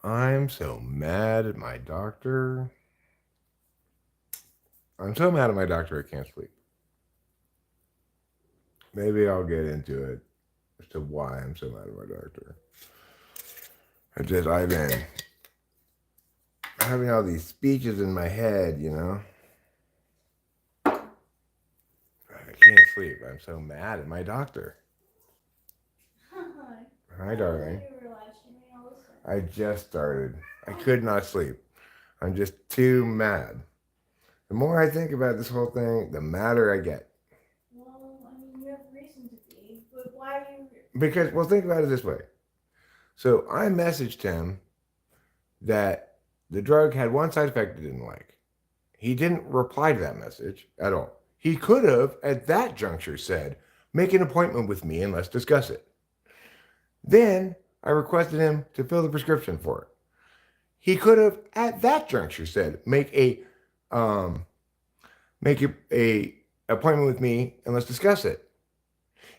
I'm so mad at my doctor. I'm so mad at my doctor I can't sleep. Maybe I'll get into it as to why I'm so mad at my doctor. I've been having all these speeches in my head, you know? I can't sleep. I'm so mad at my doctor. Hi, darling. I just started. I could not sleep. I'm just too mad. The more I think about this whole thing, the madder I get. Well, I mean, you have reason to be, but why do you? Because, well, think about it this way. So I messaged him that the drug had one side effect he didn't like. He didn't reply to that message at all. He could have, at that juncture, said, make an appointment with me and let's discuss it. Then I requested him to fill the prescription for it. He could have, at that juncture, said, um, make a appointment with me and let's discuss it.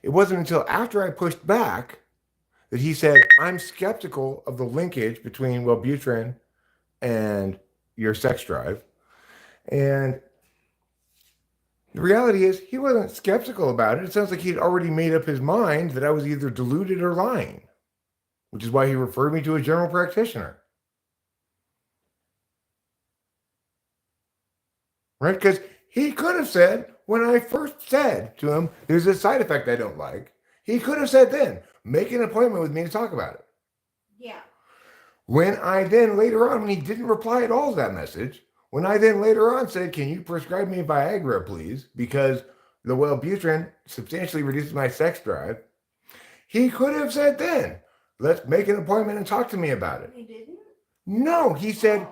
It wasn't until after I pushed back that he said, I'm skeptical of the linkage between Wellbutrin and your sex drive. And the reality is, he wasn't skeptical about it. It sounds like he'd already made up his mind that I was either deluded or lying, which is why he referred me to a general practitioner. Right? Because he could have said, when I first said to him, there's a side effect I don't like, he could have said then, make an appointment with me to talk about it. Yeah. When I then later on, when he didn't reply at all to that message, when I then later on said, can you prescribe me Viagra, please? Because the Wellbutrin substantially reduces my sex drive. He could have said then, let's make an appointment and talk to me about it. He didn't? No, he said,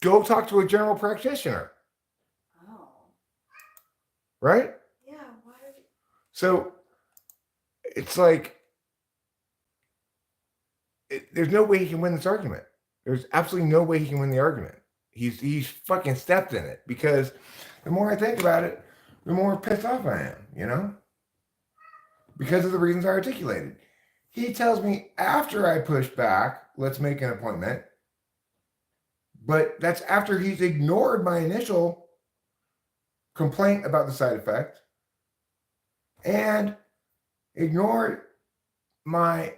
go talk to a general practitioner. Oh. Right? Yeah, why? So it's like, there's no way he can win this argument. There's absolutely no way he can win the argument. He's fucking stepped in it, because the more I think about it, the more pissed off I am, you know? Because of the reasons I articulated. He tells me after I push back, let's make an appointment. But that's after he's ignored my initial complaint about the side effect and ignored my,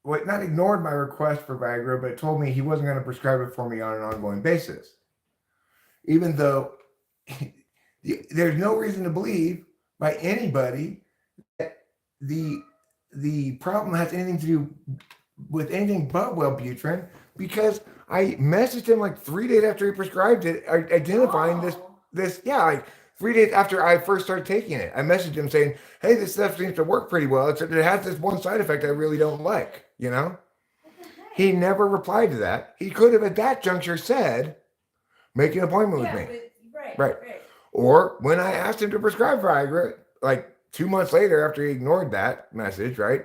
not ignored my request for Viagra, but told me he wasn't going to prescribe it for me on an ongoing basis. Even though there's no reason to believe by anybody that the problem has anything to do with anything but Wellbutrin, because I messaged him like 3 days after he prescribed it, identifying this, like 3 days after I first started taking it. I messaged him saying, hey, this stuff seems to work pretty well. It has this one side effect I really don't like, you know? He never replied to that. He could have at that juncture said, make an appointment with me. Right. Or when I asked him to prescribe Viagra, like 2 months later after he ignored that message, right?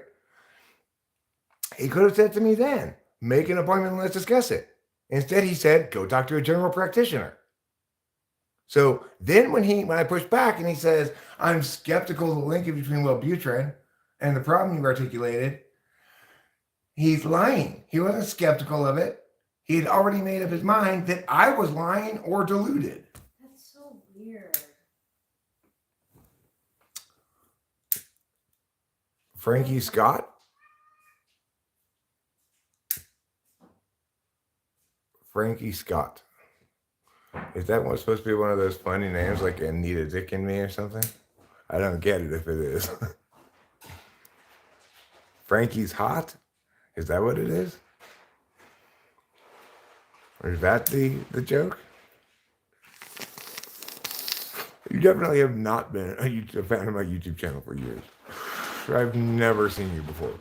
He could have said to me then, make an appointment and let's discuss it. Instead, he said, go talk to a general practitioner. So then when I push back and he says, I'm skeptical of the linkage between Wellbutrin and the problem you've articulated, he's lying. He wasn't skeptical of it. He had already made up his mind that I was lying or deluded. That's so weird. Frankie Scott? Frankie Scott. Is that supposed to be one of those funny names like Anita Dick and Me or something? I don't get it if it is. Frankie's hot? Is that what it is? Or is that the joke? You definitely have not been a fan of my YouTube channel for years. I've never seen you before.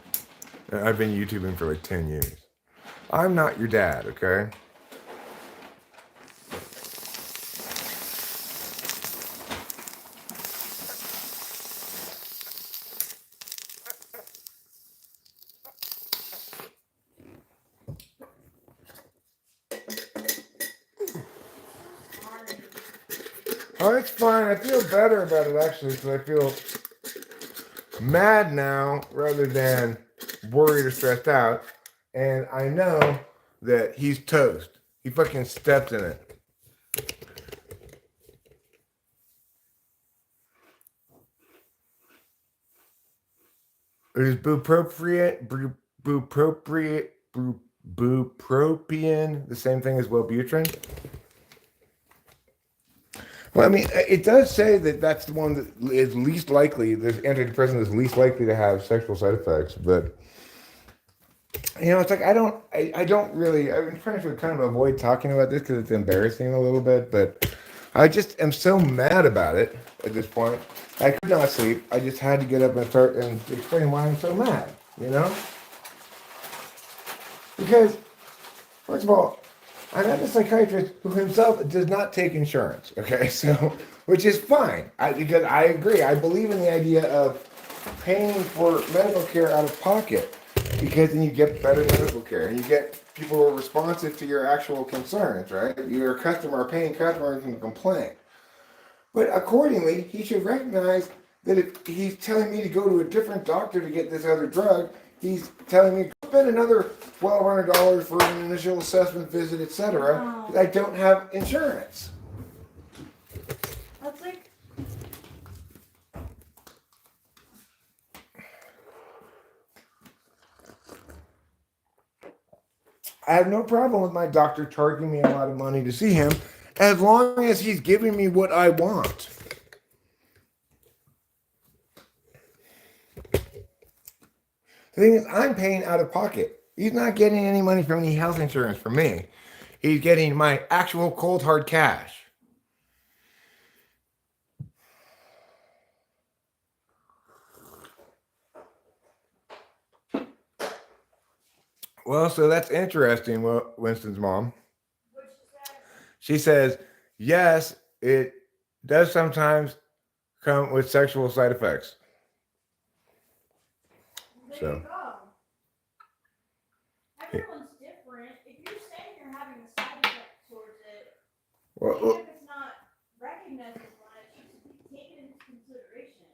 I've been YouTubing for like 10 years. I'm not your dad, okay? Oh, it's fine. I feel better about it actually, because I feel mad now rather than worried or stressed out. And I know that he's toast. He fucking stepped in it. It is bupropion, the same thing as Wellbutrin. Well, I mean, it does say that that's the one that is least likely, the antidepressant is least likely to have sexual side effects. But, you know, it's like, I don't really, I'm trying to kind of avoid talking about this because it's embarrassing a little bit, but I just am so mad about it at this point. I could not sleep. I just had to get up and start and explain why I'm so mad, you know? Because, first of all, I'm not a psychiatrist who himself does not take insurance, okay? So, which is fine, because I agree. I believe in the idea of paying for medical care out of pocket, because then you get better medical care, and you get people who are responsive to your actual concerns, right? You're a customer, a paying customer, and can complain. But accordingly, he should recognize that if he's telling me to go to a different doctor to get this other drug, he's telling me to spend another $1,200 for an initial assessment visit, etc. Because I don't have insurance. That's like. I have no problem with my doctor charging me a lot of money to see him, as long as he's giving me what I want. The thing is, I'm paying out of pocket. He's not getting any money from any health insurance from me. He's getting my actual cold hard cash. Well, so that's interesting, Winston's mom. What she said. She says, yes, it does sometimes come with sexual side effects. There So. you go. Everyone's different. If you're saying you're having a side effect towards it, even if it's not recognized as one, it should be taken into consideration.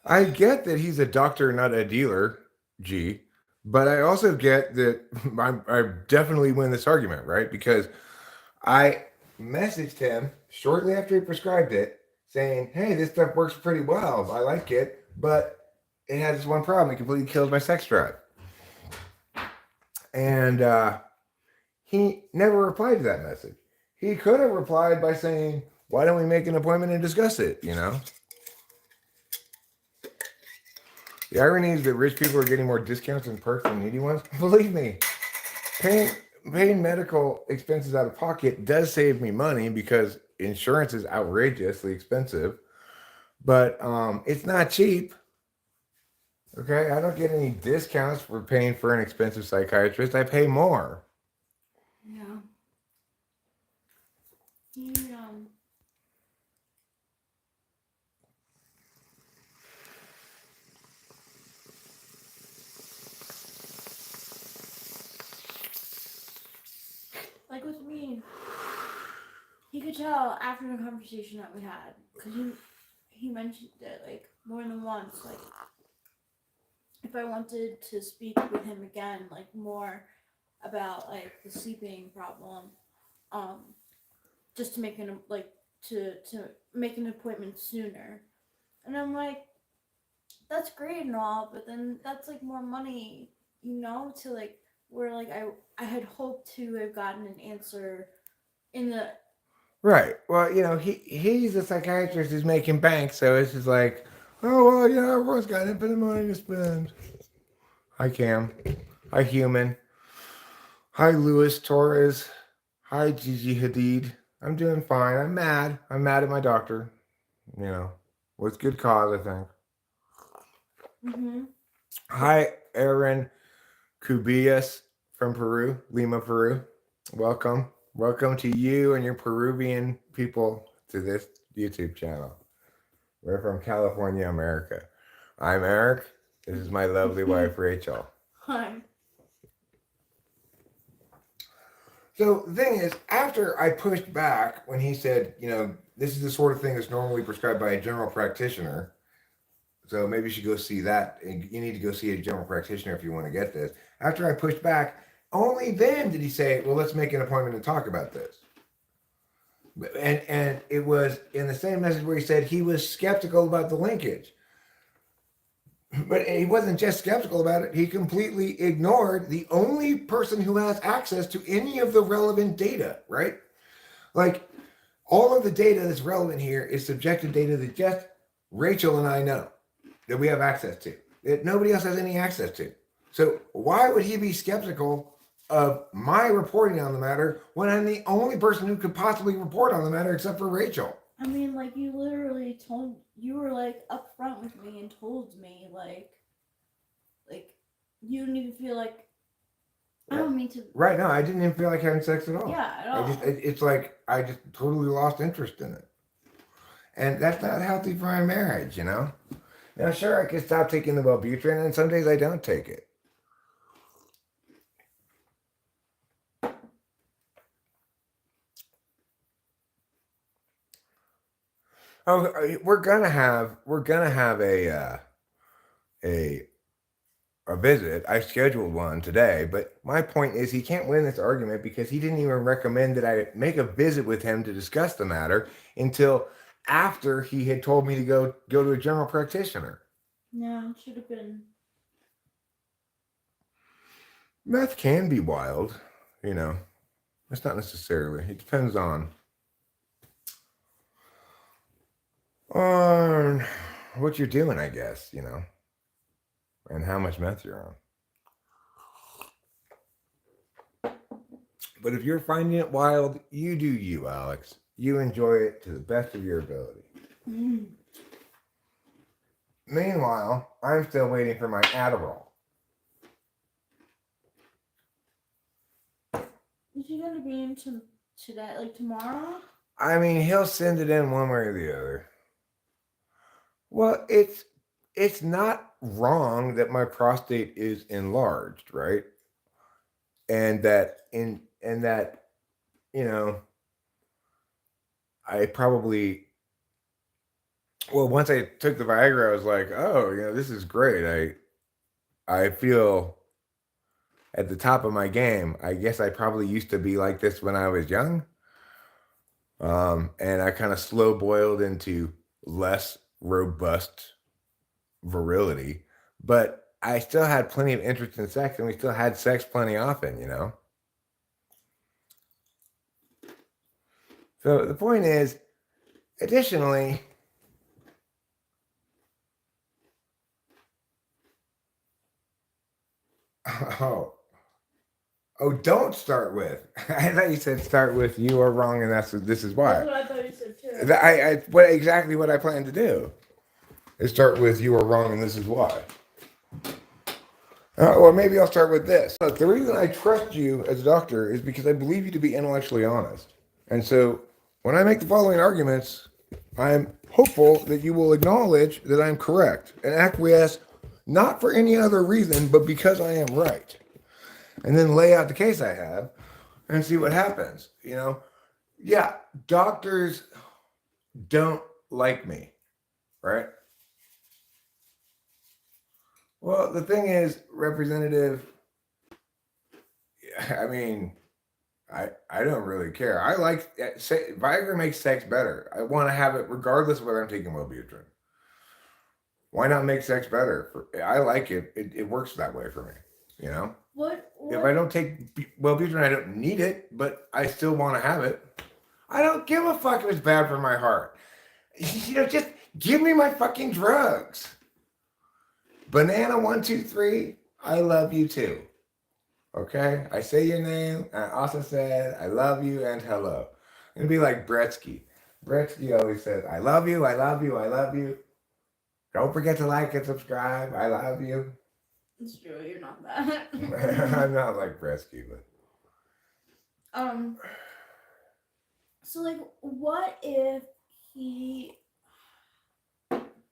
I get that he's a doctor, not a dealer, G, but I also get that I definitely win this argument, right? Because I messaged him shortly after he prescribed it saying, hey, this stuff works pretty well. I like it, but it has this one problem. It completely kills my sex drive. And he never replied to that message. He could have replied by saying, why don't we make an appointment and discuss it, you know? The irony is that rich people are getting more discounts and perks than needy ones. Believe me, paying medical expenses out of pocket does save me money because insurance is outrageously expensive, but it's not cheap. Okay, I don't get any discounts for paying for an expensive psychiatrist. I pay more. Yeah. Like with me, he could tell after the conversation that we had, because he mentioned it like more than once, like if I wanted to speak with him again, like more about like the sleeping problem, just to make an to make an appointment sooner, and I'm like, that's great and all, but then that's like more money, to like where like I had hoped to have gotten an answer in the. Right. Well, he's a psychiatrist who's making bank, so it's just like, oh well, everyone's got infinite money to spend. Hi Cam. Hi Human. Hi Luis Torres. Hi Gigi Hadid. I'm doing fine. I'm mad. I'm mad at my doctor. With good cause, I think. Mm-hmm. Hi Aaron Cubillas from Peru, Lima, Peru. Welcome. Welcome to you and your Peruvian people to this YouTube channel. We're from California, America. I'm Eric. This is my lovely wife, Rachel. Hi. So the thing is, after I pushed back when he said, this is the sort of thing that's normally prescribed by a general practitioner, so maybe you should go see that. You need to go see a general practitioner if you want to get this. After I pushed back, only then did he say, well, let's make an appointment and talk about this. And it was in the same message where he said he was skeptical about the linkage. But he wasn't just skeptical about it. He completely ignored the only person who has access to any of the relevant data, right? Like, all of the data that's relevant here is subjective data that just Rachel and I know, that we have access to, that nobody else has any access to. So why would he be skeptical of my reporting on the matter when I'm the only person who could possibly report on the matter except for Rachel? I mean, like, you literally you were, like, upfront with me and told me, like, you didn't even feel like, I don't mean to. Right, no, I didn't even feel like having sex at all. Yeah, at all. It's like, I just totally lost interest in it. And that's not healthy for my marriage, you know? Now, sure, I could stop taking the Wellbutrin, and some days I don't take it. Oh, we're gonna have a visit. I scheduled one today, but my point is he can't win this argument because he didn't even recommend that I make a visit with him to discuss the matter until after he had told me to go to a general practitioner. No, it should have been. Meth can be wild, you know. It's not necessarily. It depends on what you're doing, I guess, you know, and how much meth you're on. But if you're finding it wild, you do you, Alex. You enjoy it to the best of your ability. Mm. Meanwhile, I'm still waiting for my Adderall. Is he going to be in today, like tomorrow? I mean, he'll send it in one way or the other. Well, it's not wrong that my prostate is enlarged, right? And that you know, I probably, well, once I took the Viagra, I was like, oh, you know, this is great. I feel at the top of my game. I guess I probably used to be like this when I was young. And I kind of slow boiled into less robust virility, but I still had plenty of interest in sex, and we still had sex plenty often, you know? So the point is, additionally, oh, don't start with. I thought you said start with you are wrong, and this is why. That's what I thought you said too. Exactly what I plan to do is start with you are wrong, and this is why. Or maybe I'll start with this. Look, the reason I trust you as a doctor is because I believe you to be intellectually honest. And so when I make the following arguments, I'm hopeful that you will acknowledge that I'm correct and acquiesce not for any other reason, but because I am right. And then lay out the case I have and see what happens. You know, yeah, doctors don't like me, right? Well, the thing is, Representative, I mean, I don't really care. I like, Viagra makes sex better. I want to have it regardless of whether I'm taking Wellbutrin. Why not make sex better? I like it. It works that way for me, you know? What? If I don't take Wellbutrin, I don't need it, but I still want to have it. I don't give a fuck if it's bad for my heart. You know, just give me my fucking drugs. Banana 123, I love you too. Okay? I say your name. I also said I love you and hello. It'd be like Bretsky. Bretsky always says, I love you, I love you, I love you. Don't forget to like and subscribe. I love you. It's true, you're not that. I'm not like Bretsky, but so like what if he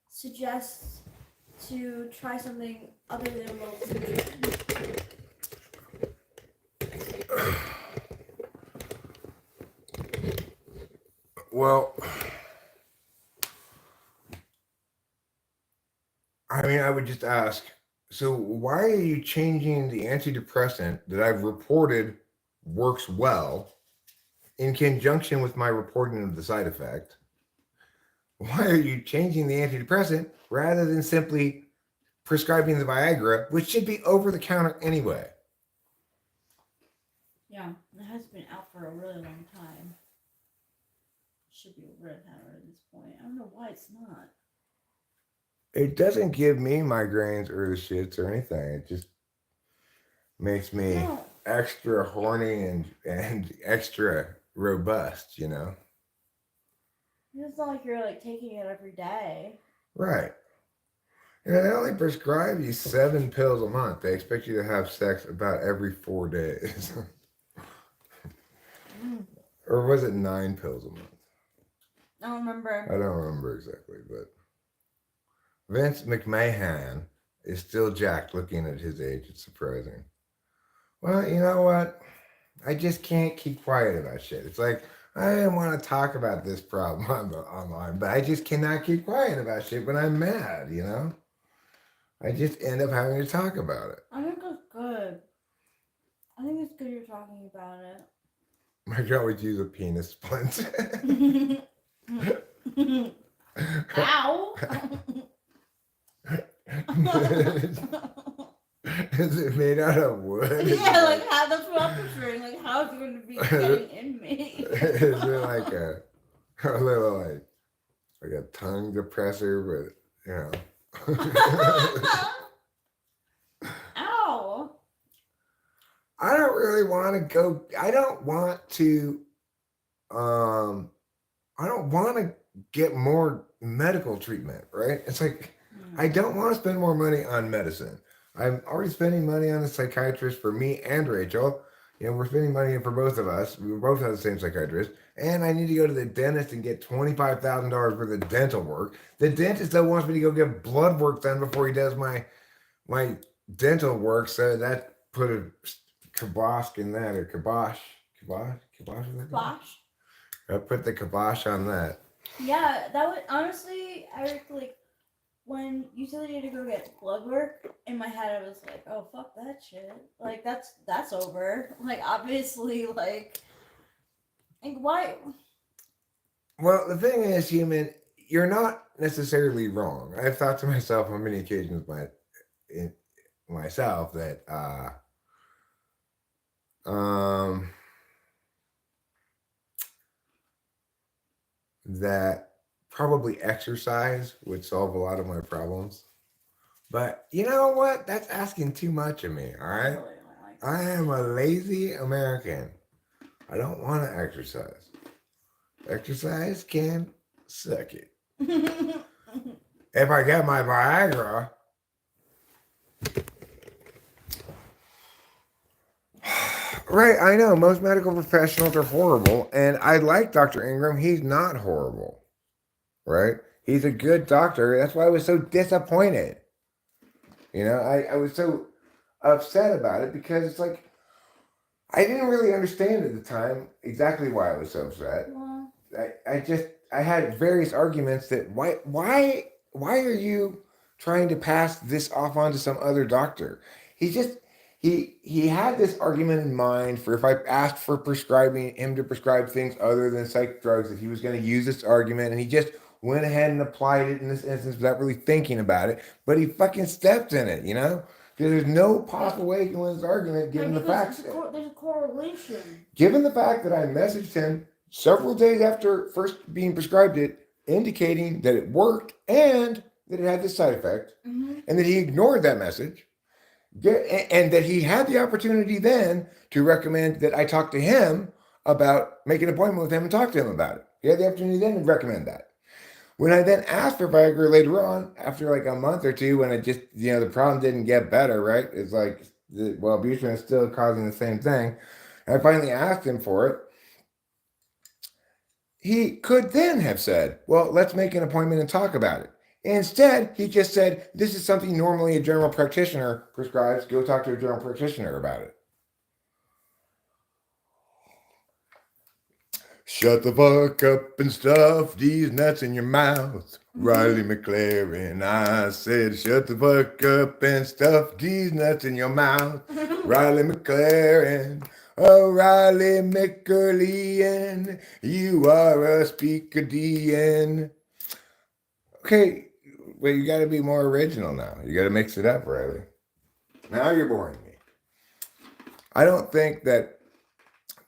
suggests to try something other than Wellbutrin? Well, I mean, I would just ask So why are you changing the antidepressant that I've reported works well in conjunction with my reporting of the side effect? Why are you changing the antidepressant rather than simply prescribing the Viagra, which should be over the counter anyway? Yeah, it has been out for a really long time. Should be over the counter at this point. I don't know why it's not. It doesn't give me migraines or the shits or anything. It just makes me No, extra horny and extra robust, you know? it's not like you're like taking it every day. Right. You know, they only prescribe you 7 pills a month. They expect you to have sex about every 4 days. Mm, Or was it 9 pills a month? I don't remember. I don't remember exactly, but Vince McMahon is still jacked looking at his age. It's surprising. Well, you know what? I just can't keep quiet about shit. It's like, I didn't want to talk about this problem online, but I just cannot keep quiet about shit when I'm mad, you know? I just end up having to talk about it. I think it's good. I think it's good you're talking about it. I could always use a penis splint. Ow! Is it made out of wood? Yeah, like how that's what I'm picturing. Like how it's going to be getting in me. Is it like a little like a tongue depressor, but you know? Ow! I don't really want to go. I don't want to. I don't want to get more medical treatment. Right? It's like I don't want to spend more money on medicine. I'm already spending money on a psychiatrist for me and Rachel. You know, we're spending money for both of us. We both have the same psychiatrist. And I need to go to the dentist and get $25,000 worth of dental work. The dentist though wants me to go get blood work done before he does my dental work. So that put a kibosh in that, or kibosh. Kibosh? Bosh. I put the kibosh on that. Yeah, that would honestly, Eric, like when you said you had to go get blood work, in my head I was like, oh fuck that shit. Like that's over. Like obviously, like why? Well, the thing is, human, you're not necessarily wrong. I've thought to myself on many occasions myself that that probably exercise would solve a lot of my problems. But you know what? That's asking too much of me, all I right? really don't like I am a lazy American. I don't want to exercise. Exercise can suck it. If I get my Viagra, right, I know most medical professionals are horrible, and I like Dr. Ingram. He's not horrible, right? He's a good doctor. That's why I was so disappointed. You know, I was so upset about it because it's like I didn't really understand at the time exactly why I was so upset. Well, I had various arguments that why are you trying to pass this off onto some other doctor? He had this argument in mind for if I asked for prescribing him to prescribe things other than psych drugs, that he was going to use this argument, and he just went ahead and applied it in this instance without really thinking about it. But he fucking stepped in it, you know? Because there's no possible way he can win this argument given the facts. There's a correlation. Given the fact that I messaged him several days after first being prescribed it, indicating that it worked and that it had this side effect, and that he ignored that message, and that he had the opportunity then to recommend that I talk to him about making an appointment with him and talk to him about it. He had the opportunity then to recommend that. When I then asked for Viagra later on, after like a month or two, when it just, you know, the problem didn't get better, right? It's like, well, Wellbutrin is still causing the same thing. And I finally asked him for it. He could then have said, well, let's make an appointment and talk about it. Instead, he just said, this is something normally a general practitioner prescribes. Go talk to a general practitioner about it. Shut the fuck up and stuff these nuts in your mouth. Riley McLaren, I said, shut the fuck up and stuff these nuts in your mouth. Riley McLaren, oh Riley McLaren, you are a speaker-DN. Okay, well, you got to be more original now. You got to mix it up, Riley. Now you're boring me. I don't think that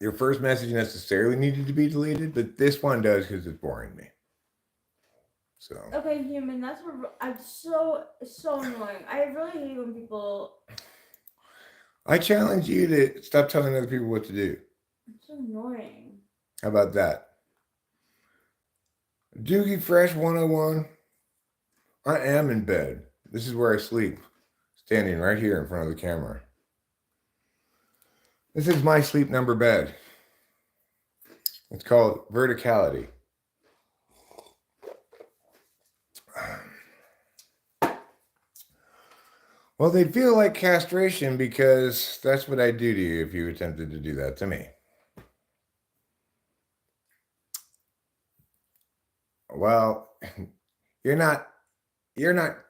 your first message necessarily needed to be deleted, but this one does because it's boring me. So. Okay, human. That's what I'm so annoying. I really hate when people. I challenge you to stop telling other people what to do. It's so annoying. How about that? Doogie Fresh 101. I am in bed. This is where I sleep. Standing right here in front of the camera. This is my sleep number bed. It's called verticality. Well, they'd feel like castration because that's what I'd do to you if you attempted to do that to me. Well, you're not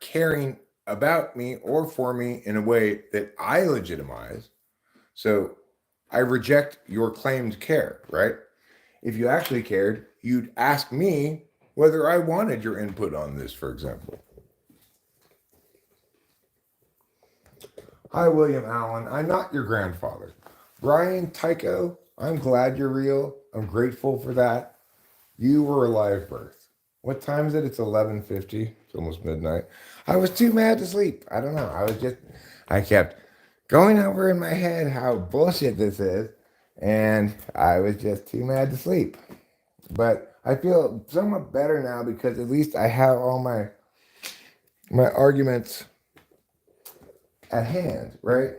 caring about me or for me in a way that I legitimize. So I reject your claimed care, right? If you actually cared, you'd ask me whether I wanted your input on this, for example. Hi, William Allen. I'm not your grandfather. Brian Tycho, I'm glad you're real. I'm grateful for that. You were a live birth. What time is it? It's 11:50. It's almost midnight. I was too mad to sleep. I don't know. I kept going over in my head how bullshit this is, and I was just too mad to sleep. But I feel somewhat better now because at least I have all my arguments at hand, right?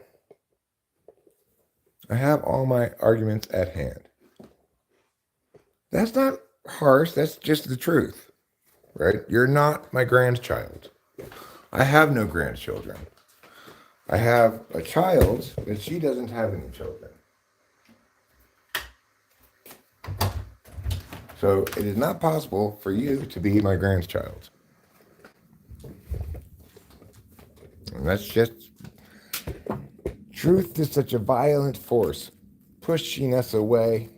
I have all my arguments at hand. That's not harsh. That's just the truth, right? You're not my grandchild. I have no grandchildren. I have a child, but she doesn't have any children. So it is not possible for you to be my grandchild. And that's just, truth is such a violent force, pushing us away.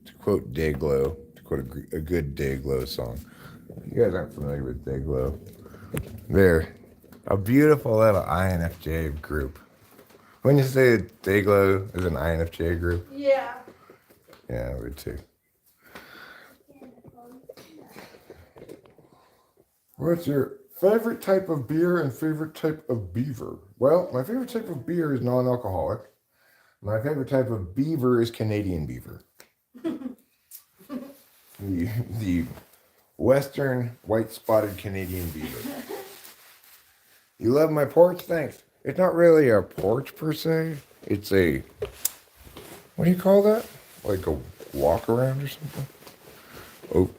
To quote Dayglow, to quote a good Dayglow song. You guys aren't familiar with Dayglow. They're a beautiful little INFJ group. When you say Dayglow is an INFJ group? Yeah. Yeah, I would too. What's your favorite type of beer and favorite type of beaver? Well, my favorite type of beer is non-alcoholic. My favorite type of beaver is Canadian beaver. the Western white-spotted Canadian beaver. You love my porch? Thanks. It's not really a porch per se. It's a, what do you call that? Like a walk around or something? Oh.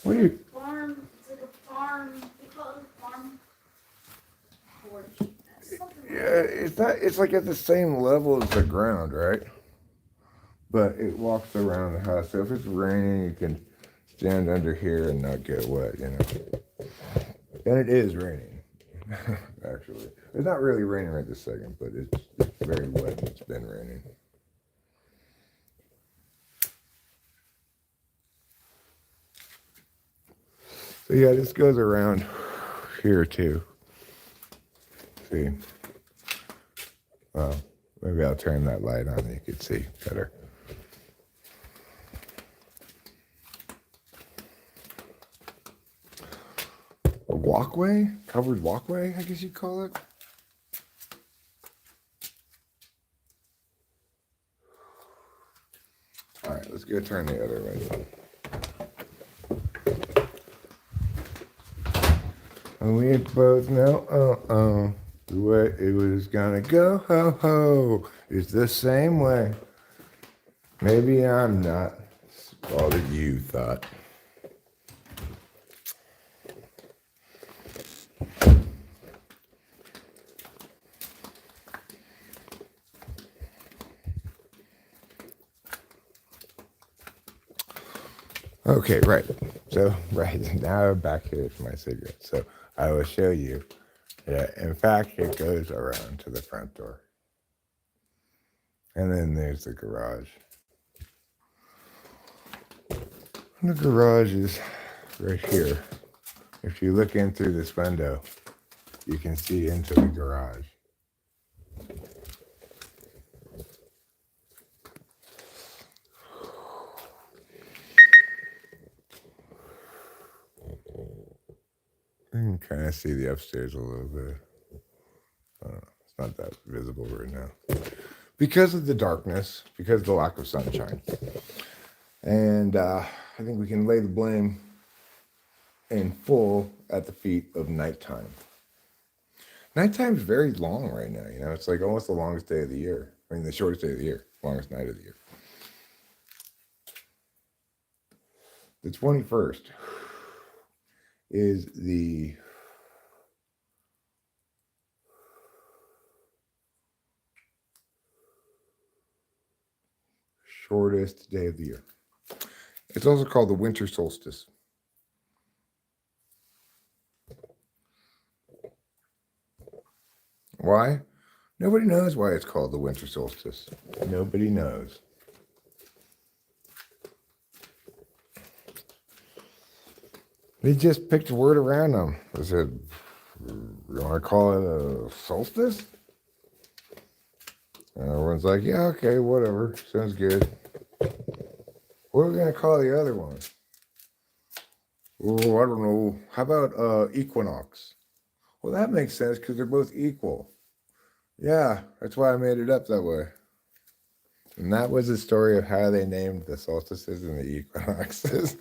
What do you? Farm. It's like a farm. They call it a farm porch. Yeah, it's like at the same level as the ground, right? But it walks around the house. So if it's raining, you can stand under here and not get wet, you know. And it is raining, actually. It's not really raining right this second, but it's very wet and it's been raining. So yeah, this goes around here too. See? Well, maybe I'll turn that light on and you can see better. A walkway? Covered walkway, I guess you'd call it. All right, let's go turn the other light on. And we both know, the way it was gonna go, ho, it's the same way. Maybe I'm not all that you thought. Okay, right. So, right, now I'm back here to my cigarette. So, I will show you that, in fact, it goes around to the front door. And then there's the garage. And the garage is right here. If you look in through this window, you can see into the garage. You can kind of see the upstairs a little bit. It's not that visible right now. Because of the darkness, because of the lack of sunshine. And I think we can lay the blame in full at the feet of nighttime. Nighttime's very long right now, you know. It's like almost the longest day of the year. I mean, the shortest day of the year, longest night of the year. The 21st is the shortest day of the year. It's also called the winter solstice. Why? Nobody knows why it's called the winter solstice. Nobody knows. They just picked a word around them. They said, you want to call it a solstice? And everyone's like, yeah, okay, whatever. Sounds good. What are we going to call the other one? Oh, I don't know. How about equinox? Well, that makes sense because they're both equal. Yeah, that's why I made it up that way. And that was the story of how they named the solstices and the equinoxes.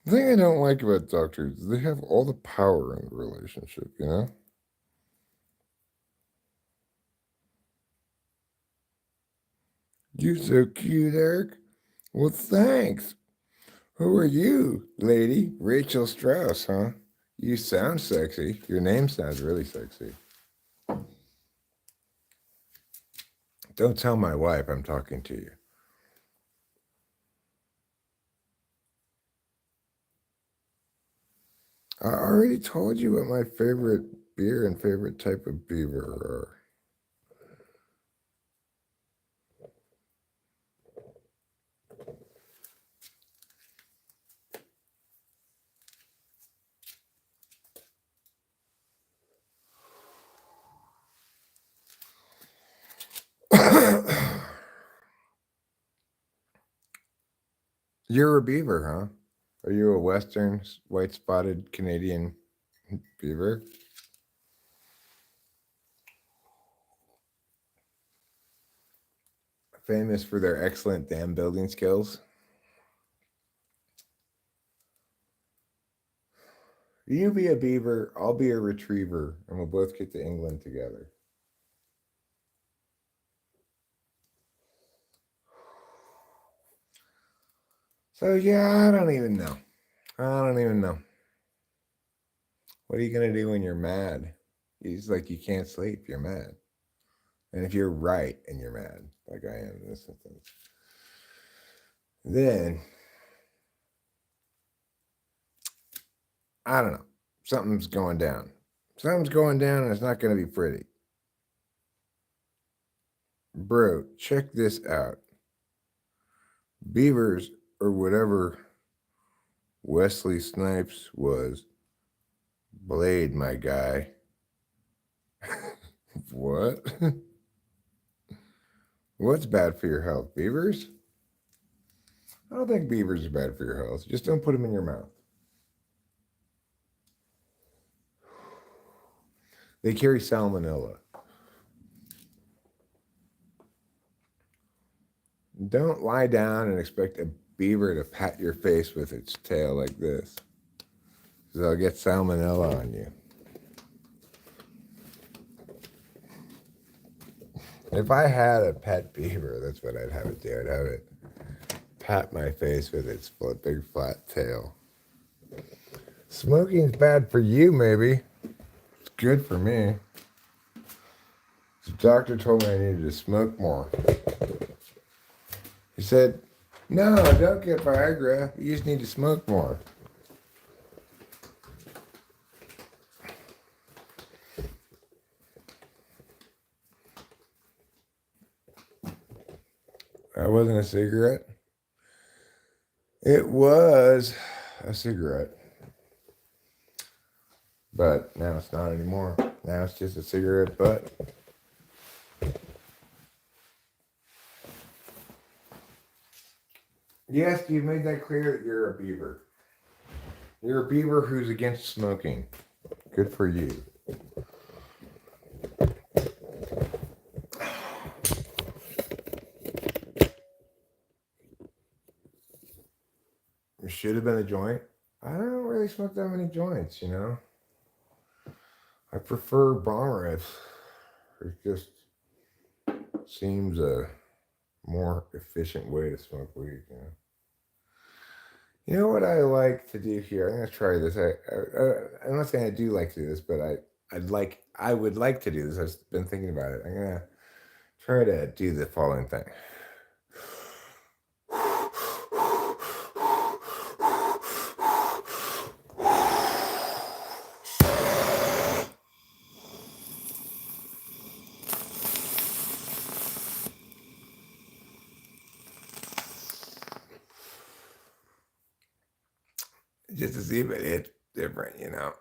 The thing I don't like about doctors is they have all the power in the relationship, you know? You're so cute, Eric. Well, thanks. Who are you, lady? Rachel Strauss, huh? You sound sexy. Your name sounds really sexy. Don't tell my wife I'm talking to you. I already told you what my favorite beer and favorite type of beaver are. You're a beaver, huh? Are you a Western white-spotted Canadian beaver? Famous for their excellent dam building skills. You be a beaver, I'll be a retriever, and we'll both get to England together. So yeah, I don't even know. What are you gonna do when you're mad? It's like you can't sleep, you're mad. And if you're right and you're mad, like I am in this instance, then I don't know. Something's going down. Something's going down and it's not gonna be pretty. Bro, check this out. Beavers, or whatever Wesley Snipes was, Blade, my guy. What? What's bad for your health? Beavers? I don't think beavers are bad for your health. Just don't put them in your mouth. They carry salmonella. Don't lie down and expect a beaver to pat your face with its tail like this. They'll get salmonella on you. If I had a pet beaver, that's what I'd have it do. I'd have it pat my face with its big flat tail. Smoking's bad for you, maybe. It's good for me. The doctor told me I needed to smoke more. He said, no, don't get Viagra. You just need to smoke more. That wasn't a cigarette. It was a cigarette. But now it's not anymore. Now it's just a cigarette butt. Yes, you made that clear that you're a beaver. You're a beaver who's against smoking. Good for you. It should have been a joint. I don't really smoke that many joints, you know. I prefer bong rips. It just seems a more efficient way to smoke weed, you know. You know what I like to do here? I'm gonna try this. I'm not saying I do like to do this, but I would like to do this. I've been thinking about it. I'm gonna try to do the following thing. Just to see if it hits different, you know.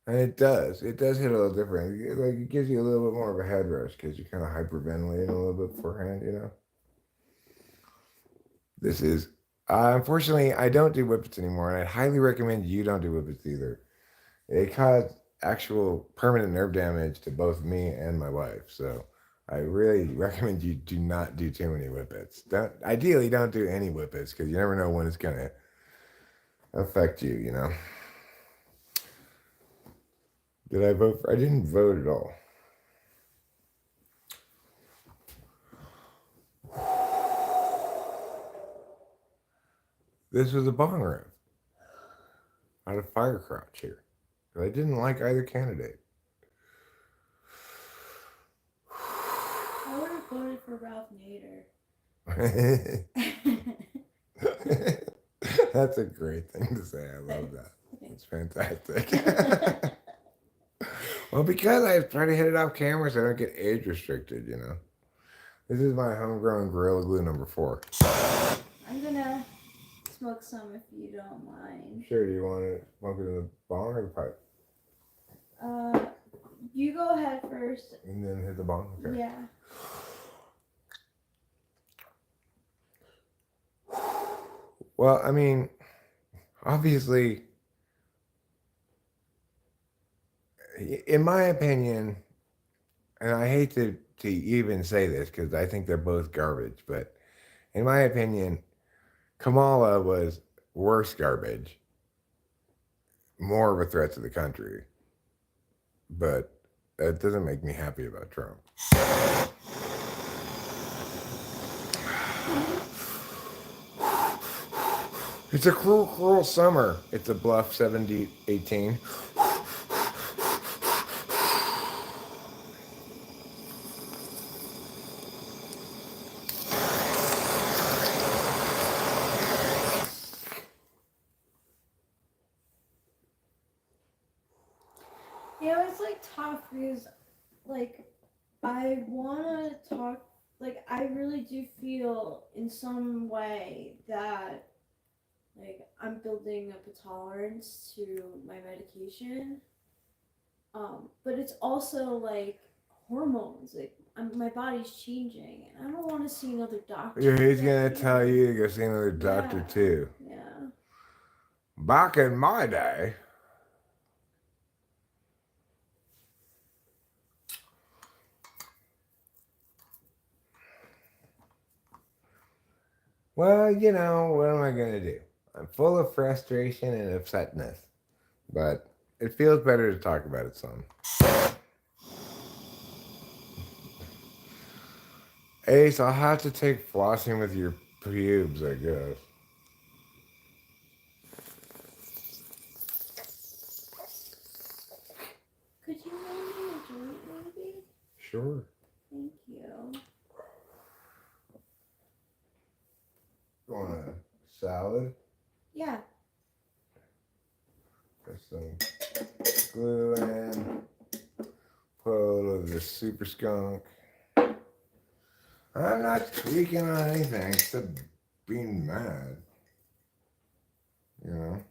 And it does. It does hit a little different. Like it gives you a little bit more of a head rush because you're kind of hyperventilating a little bit beforehand, you know. This is unfortunately I don't do whippets anymore, and I highly recommend you don't do whippets either. It caused actual permanent nerve damage to both me and my wife. So I really recommend you do not do too many whippets. Ideally don't do any whippets because you never know when it's gonna affect you, you know. Did I vote I didn't vote at all. This was a bong rip out of fire crouch here. But I didn't like either candidate. I would have voted for Ralph Nader. That's a great thing to say. I love that. It's fantastic. Well, because I try to hit it off camera so I don't get age restricted, you know. This is my homegrown Gorilla Glue number 4. I'm gonna smoke some if you don't mind. Sure, do you want to smoke it in the bong or the pipe? You go ahead first. And then hit the bong? Okay. Yeah. Well, I mean, obviously, in my opinion, and I hate to even say this because I think they're both garbage, but in my opinion, Kamala was worse garbage, more of a threat to the country, but that doesn't make me happy about Trump. It's a cruel, cruel summer. It's a bluff 7018. Yeah, it's like tough because, like, I want to talk. Like, I really do feel in some way that, like, I'm building up a tolerance to my medication. But it's also like hormones. Like, my body's changing, and I don't want to see another doctor. Yeah, he's gonna tell you to go see another doctor too. Yeah. Back in my day, well, you know, what am I gonna do? I'm full of frustration and upsetness, but it feels better to talk about it some. Ace, I'll have to take flossing with your pubes, I guess. Could you roll me a joint, maybe? Sure. Thank you. You want a salad? Yeah. Put some glue in. Put a little of this super skunk. I'm not tweaking on anything except being mad. You know?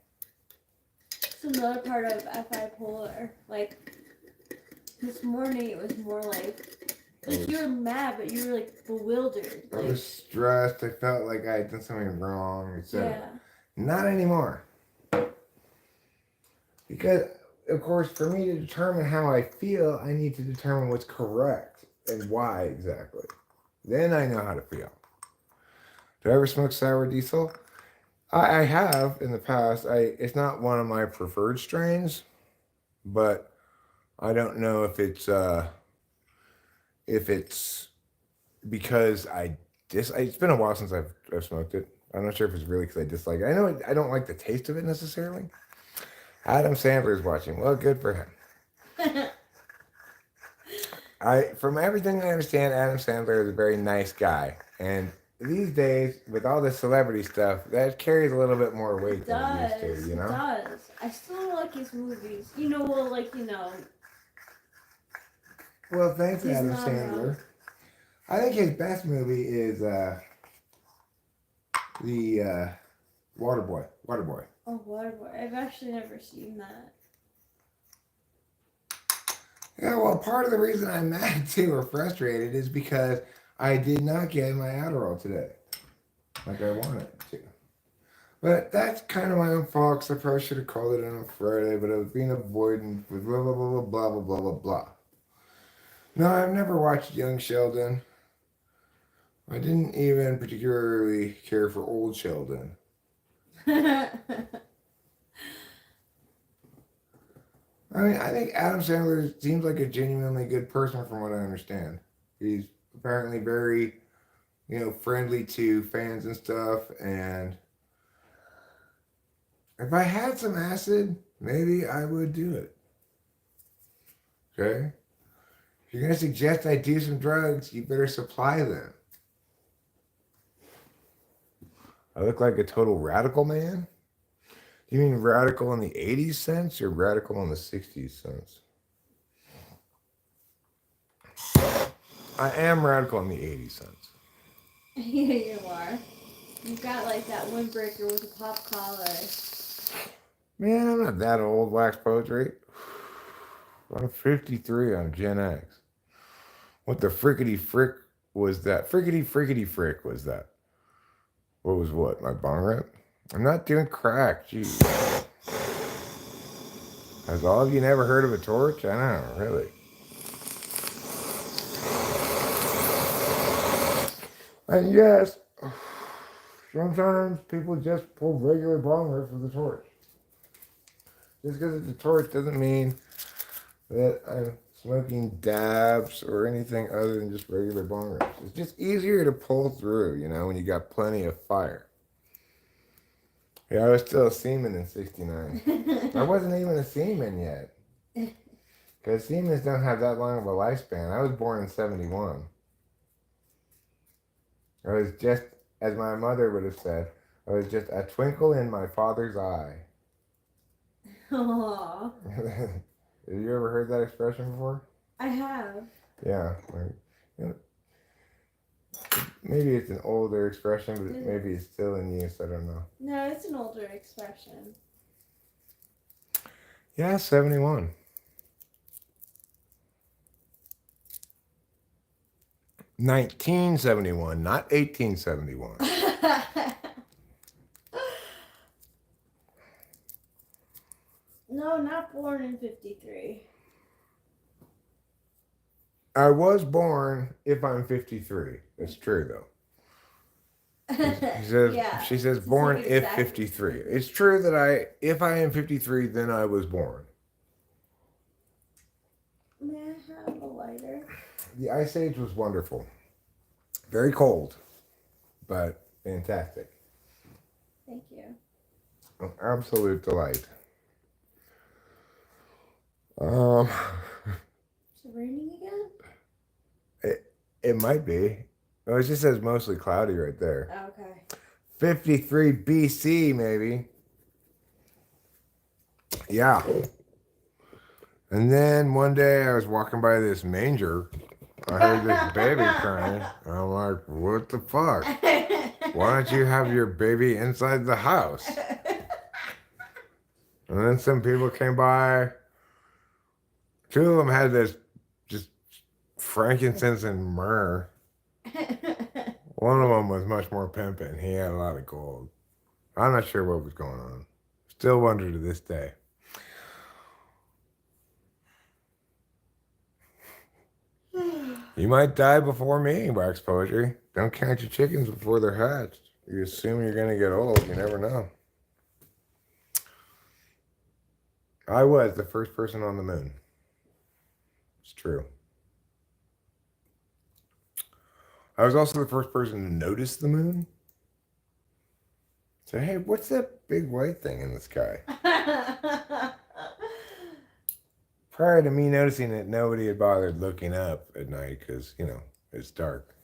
It's another part of FI Polar. Like, this morning it was more like you were mad, but you were like bewildered. I Like, was stressed. I felt like I had done something wrong, etc. yeah. Not anymore. Because, of course, for me to determine how I feel, I need to determine what's correct and why exactly. Then I know how to feel. Do I ever smoke sour diesel? I have in the past. It's not one of my preferred strains, but I don't know if it's because it's been a while since I've smoked it. I'm not sure if it's really because I dislike it. I know I don't like the taste of it necessarily. Adam Sandler is watching. Well, good for him. From everything I understand, Adam Sandler is a very nice guy, and these days with all this celebrity stuff, that carries a little bit more weight than it used to. You know, it does. I still don't like his movies. You know, well, like, you know. Well, thanks, He's Adam not Sandler. wrong. I think his best movie is the Waterboy. Waterboy. Oh, Waterboy. I've actually never seen that. Yeah, well, part of the reason I'm mad too or frustrated is because I did not get my Adderall today, like I wanted to. But that's kind of my own fault, 'cause I probably should have called it in on Friday, but I was being avoidant with blah, blah, blah, blah, blah, blah, blah, blah. No, I've never watched Young Sheldon. I didn't even particularly care for Old Sheldon. I mean, I think Adam Sandler seems like a genuinely good person from what I understand. He's apparently very, friendly to fans and stuff. And if I had some acid, maybe I would do it. Okay? If you're going to suggest I do some drugs, you better supply them. I look like a total radical man? You mean radical in the 80s sense or radical in the 60s sense? I am radical in the 80s sense. Yeah, you are. You've got like that windbreaker with a pop collar. Man, I'm not that old, wax poetry. I'm 53 on Gen X. What the frickety frick was that? Frickety frickety frick was that? What was what? My bong rip? I'm not doing crack, jeez. Has all of you never heard of a torch? I know, really. And yes, sometimes people just pull regular bong rips with a torch. Just because it's a torch doesn't mean that I'm smoking dabs or anything other than just regular bong rips. It's just easier to pull through, when you got plenty of fire. Yeah, I was still a seaman in 69. I wasn't even a seaman yet. Because seamans don't have that long of a lifespan. I was born in 71. I was just, as my mother would have said, I was just a twinkle in my father's eye. Aww. Have you ever heard that expression before? I have. Yeah. Maybe it's an older expression, but maybe it's still in use. I don't know. No, it's an older expression. Yeah, 71. $1971, not $1871. No, not born in 53. I was born if I'm 53. It's true, though. She says born if exactly 53. It's true that if I am 53, then I was born. May I have a lighter? The Ice Age was wonderful. Very cold, but fantastic. Thank you. An absolute delight. Um, Is it raining again? it might be. Oh, it just says mostly cloudy right there. Okay. 53 BC, maybe. Yeah. And then one day I was walking by this manger. I heard this baby crying. I'm like, what the fuck? Why don't you have your baby inside the house? And then some people came by. Two of them had this just frankincense and myrrh. One of them was much more pimping. He had a lot of gold. I'm not sure what was going on. Still wonder to this day. You might die before me, wax poetry. Don't count your chickens before they're hatched. You assume you're going to get old. You never know. I was the first person on the moon. It's true. I was also the first person to notice the moon. Say, hey, what's that big white thing in the sky? Prior to me noticing it, nobody had bothered looking up at night because, it's dark.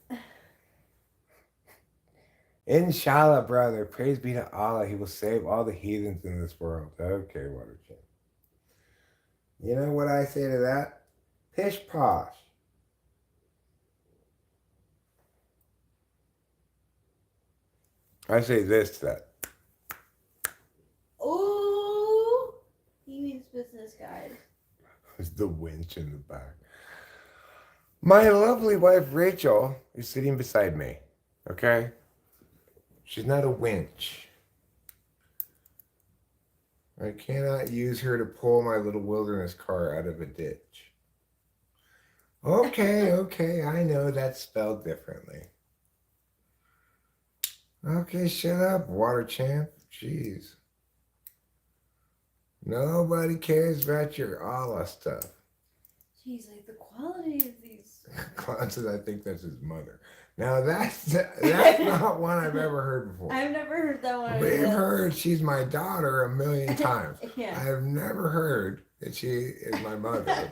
Inshallah, brother. Praise be to Allah. He will save all the heathens in this world. Okay, Water Champ. You know what I say to that? Pish posh. I say this to that. Oh, he means business, guys. There's the winch in the back. My lovely wife Rachel is sitting beside me. Okay? She's not a winch. I cannot use her to pull my little wilderness car out of a ditch. Okay, I know that's spelled differently. Okay, shut up, Water Champ. Jeez. Nobody cares about your Allah stuff. Jeez, like the quality of these. Clown says I think that's his mother. Now that's not one I've ever heard before. I've never heard that one. We've heard she's my daughter a million times. Yeah. I have never heard that she is my mother.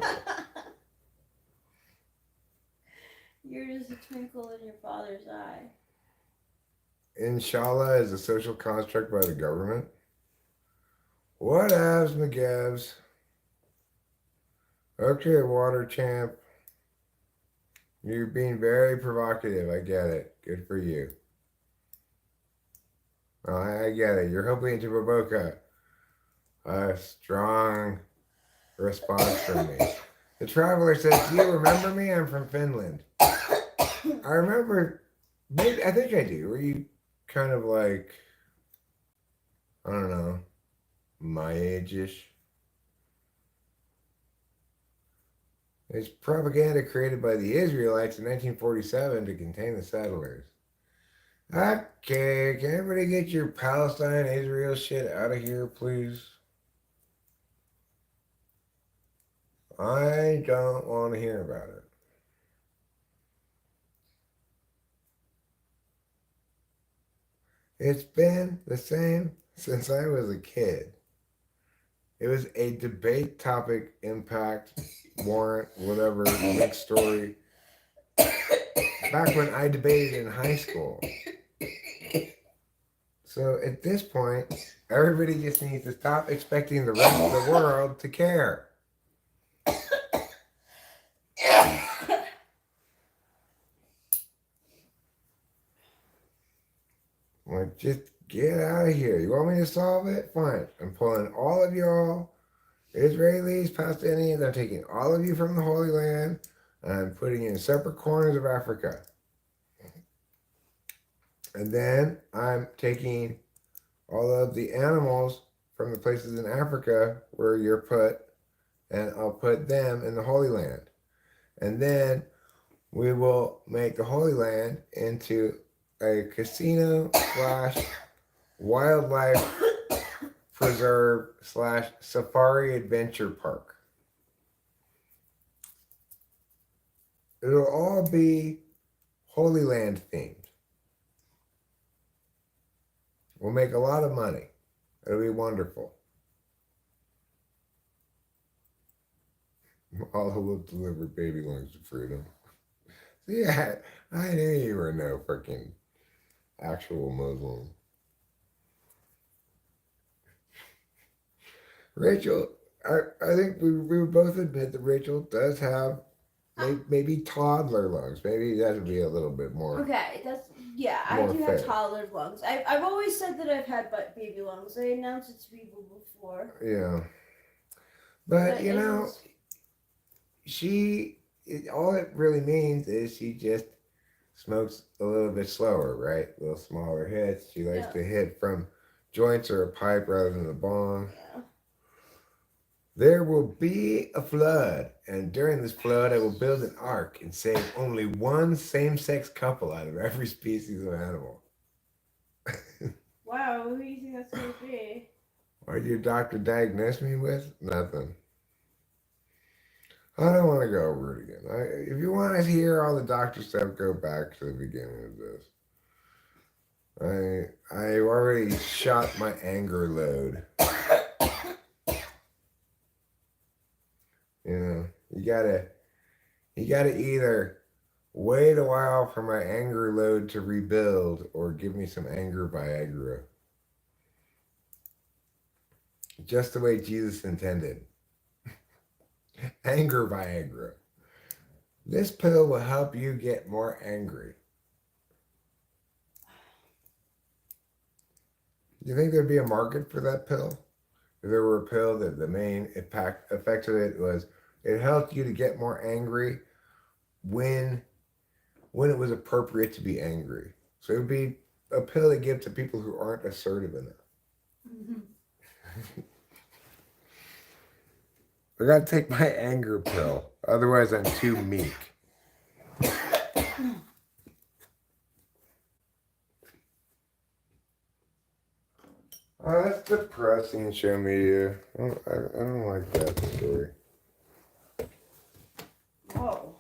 You're just a twinkle in your father's eye. Inshallah is a social construct by the government. Whatevs, McGivs. Okay, Water Champ. You're being very provocative. I get it. Good for you. Oh, I get it. You're hoping to provoke a strong response from me. The traveler says, do you remember me? I'm from Finland. I remember, maybe, I think I do. Were you kind of like, I don't know, my age-ish? It's propaganda created by the Israelites in 1947 to contain the settlers. Okay, can everybody get your Palestine, Israel shit out of here, please? I don't want to hear about it. It's been the same since I was a kid. It was a debate topic, impact, warrant, whatever, next story. Back when I debated in high school. So at this point, everybody just needs to stop expecting the rest of the world to care. Like, just get out of here. You want me to solve it? Fine. I'm pulling all of y'all, Israelis, Palestinians, I'm taking all of you from the Holy Land, and I'm putting you in separate corners of Africa. And then I'm taking all of the animals from the places in Africa where you're put, and I'll put them in the Holy Land. And then we will make the Holy Land into a casino / wildlife preserve / safari adventure park. It'll all be Holy Land themed. We'll make a lot of money. It'll be wonderful. Allah will deliver baby lungs to freedom. Yeah, I knew you were no freaking actual Muslim. Rachel, I think we would both admit that Rachel does have maybe toddler lungs. Maybe that would be a little bit more. Okay, I more do fair. have toddler lungs. I've always said that I've had baby lungs. I announced it to people before. Yeah. But you know, all it really means is she just smokes a little bit slower, right? A little smaller hits. She likes to hit from joints or a pipe rather than a bong. Yeah. There will be a flood, and during this flood, I will build an ark and save only one same-sex couple out of every species of animal. Wow, who do you think that's going to be? What did your doctor diagnose me with? Nothing. I don't want to go over it again. If you want to hear all the doctor stuff, go back to the beginning of this. I already shot my anger load. You know, you gotta either wait a while for my anger load to rebuild or give me some anger Viagra. Just the way Jesus intended. Anger Viagra. This pill will help you get more angry. Do you think there'd be a market for that pill? If there were a pill that the main effect of it was it helped you to get more angry when it was appropriate to be angry. So it would be a pill they give to people who aren't assertive enough. Mm-hmm. I gotta take my anger pill. Otherwise, I'm too meek. Oh, that's depressing, show media. I don't like that story. Whoa.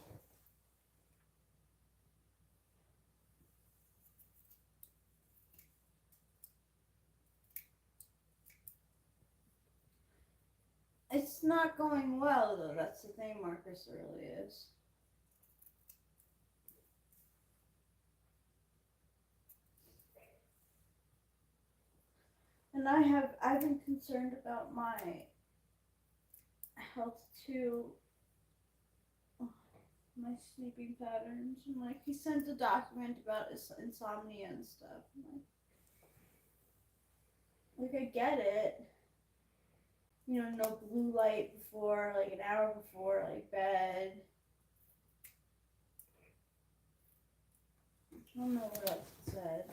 It's not going well, though. That's the thing, Marcus, it really is. And I've been concerned about my health too. My sleeping patterns. And like, he sent a document about insomnia and stuff. And like, I get it. You know, no blue light before, like an hour before, like bed. I don't know what else it said.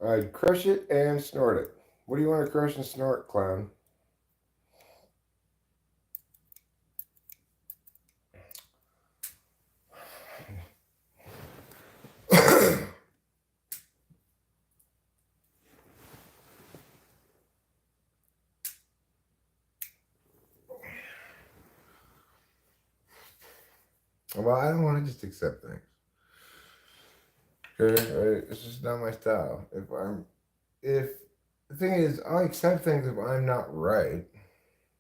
I'd crush it and snort it. What do you want to crush and snort, clown? Well, I don't want to just accept things. Okay, it's just not my style. If the thing is, I'll accept things if I'm not right,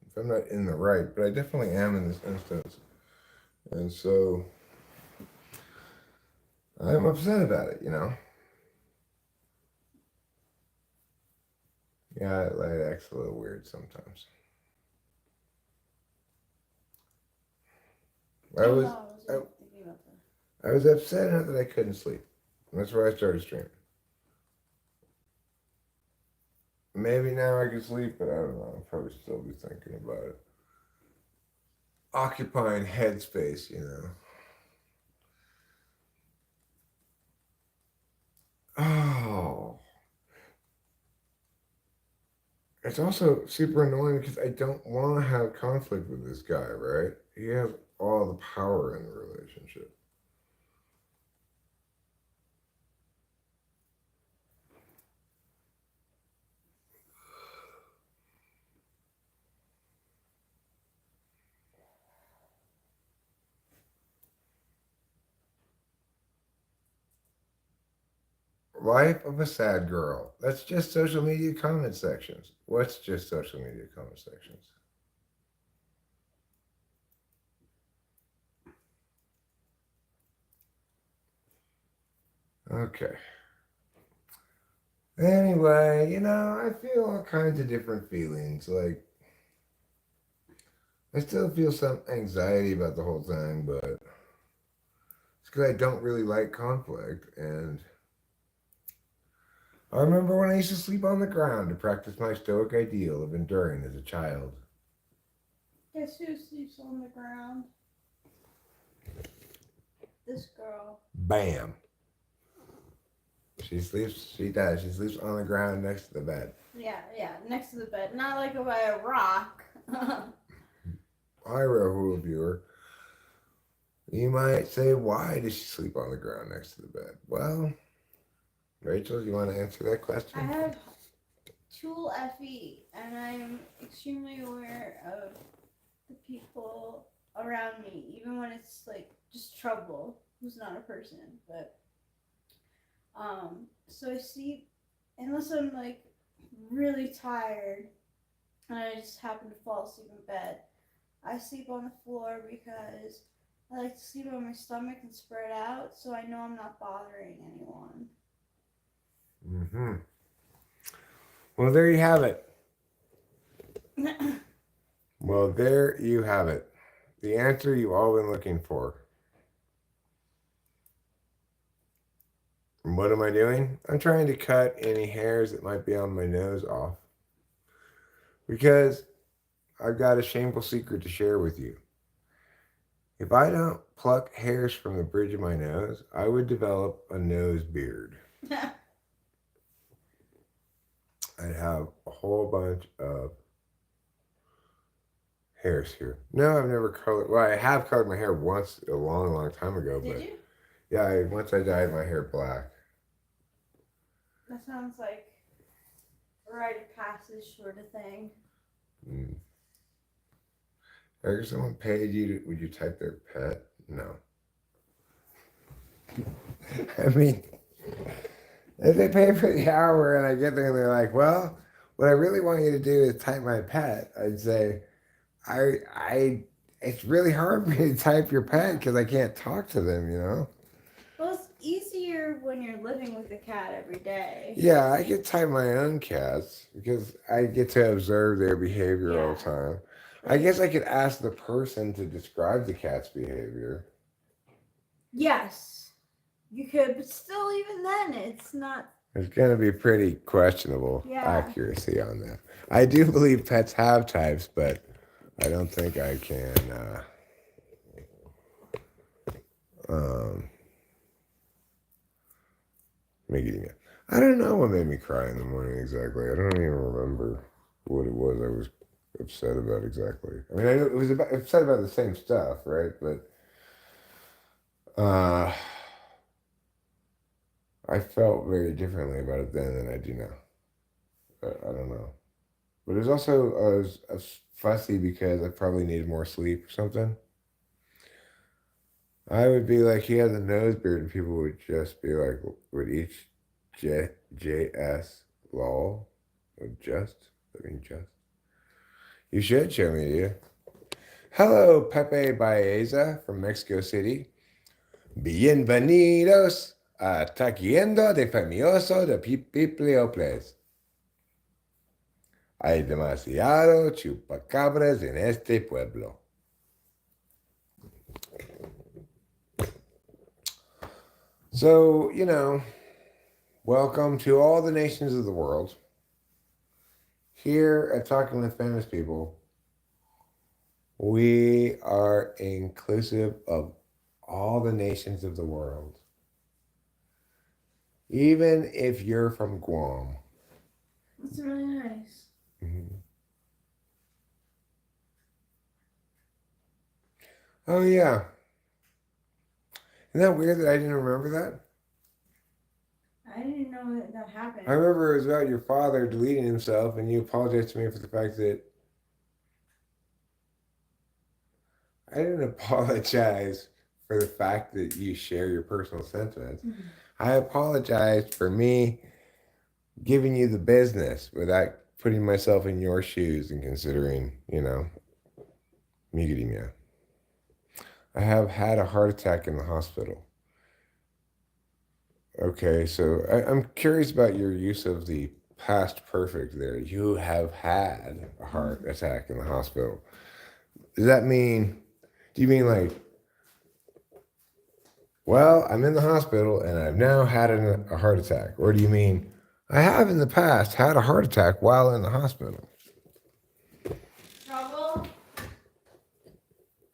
if I'm not in the right, but I definitely am in this instance, and so I'm upset about it. You know. Yeah, it acts a little weird sometimes. I was upset enough that I couldn't sleep. That's why I started streaming. Maybe now I can sleep, but I don't know. I'll probably still be thinking about it. Occupying headspace, you know. Oh. It's also super annoying because I don't want to have conflict with this guy, right? He has all the power in the relationship. Life of a sad girl. That's just social media comment sections. What's just social media comment sections? Okay. Anyway, I feel all kinds of different feelings. Like, I still feel some anxiety about the whole thing, but it's because I don't really like conflict. And I remember when I used to sleep on the ground to practice my stoic ideal of enduring as a child. Guess who sleeps on the ground? This girl. Bam. She does. She sleeps on the ground next to the bed. Yeah, next to the bed. Not like by a rock. Ira viewer, you might say, why does she sleep on the ground next to the bed? Well, Rachel, you want to answer that question? I have tool FE, and I'm extremely aware of the people around me, even when it's like just trouble, who's not a person, but so I sleep unless I'm like really tired and I just happen to fall asleep in bed. I sleep on the floor because I like to sleep on my stomach and spread out, so I know I'm not bothering anyone. Mm-hmm. Well, there you have it. Well, there you have it. The answer you've all been looking for. And what am I doing? I'm trying to cut any hairs that might be on my nose off. Because I've got a shameful secret to share with you. If I don't pluck hairs from the bridge of my nose, I would develop a nose beard. I'd have a whole bunch of hairs here. No, I've never colored. Well, I have colored my hair once a long, long time ago. Did but you? Yeah, once I dyed my hair black. That sounds like a rite of passage sort of thing. Mm. If someone paid you, would you type their pet? No. I mean, if they pay for the hour and I get there and they're like, well, what I really want you to do is type my pet, I'd say, it's really hard for me to type your pet because I can't talk to them, Well, it's easier when you're living with a cat every day. Yeah, I could type my own cats because I get to observe their behavior all the time. I guess I could ask the person to describe the cat's behavior. Yes, you could, but still, even then, it's not. It's going to be pretty questionable accuracy on that. I do believe pets have types, but I don't think I can make it again. I don't know what made me cry in the morning exactly. I don't even remember what it was I was upset about exactly. I mean, I know it was upset about the same stuff, right? But I felt very differently about it then than I do now. I don't know. But it was also I was fussy because I probably needed more sleep or something. I would be like, he has a nose beard, and people would just be like, would each JS lol? Just? I mean, just. You should show me, dude. Hello, Pepe Baeza from Mexico City. Bienvenidos a Taquiendo de Famoso de Piplioples. Hay demasiado chupacabras en este pueblo. So, welcome to all the nations of the world. Here at Talking with Famous People, we are inclusive of all the nations of the world. Even if you're from Guam. That's really nice. Mm-hmm. Oh, yeah. Isn't that weird that I didn't remember that? I didn't know that happened. I remember it was about your father deleting himself, and you apologized to me for the fact that I didn't apologize for the fact that you share your personal sentiments. Mhm. I apologize for me giving you the business without putting myself in your shoes and considering, me. I have had a heart attack in the hospital. Okay, so I'm curious about your use of the past perfect there. You have had a heart attack in the hospital. Does that mean, do you mean like, well, I'm in the hospital and I've now had a heart attack? Or do you mean, I have in the past had a heart attack while in the hospital? Trouble?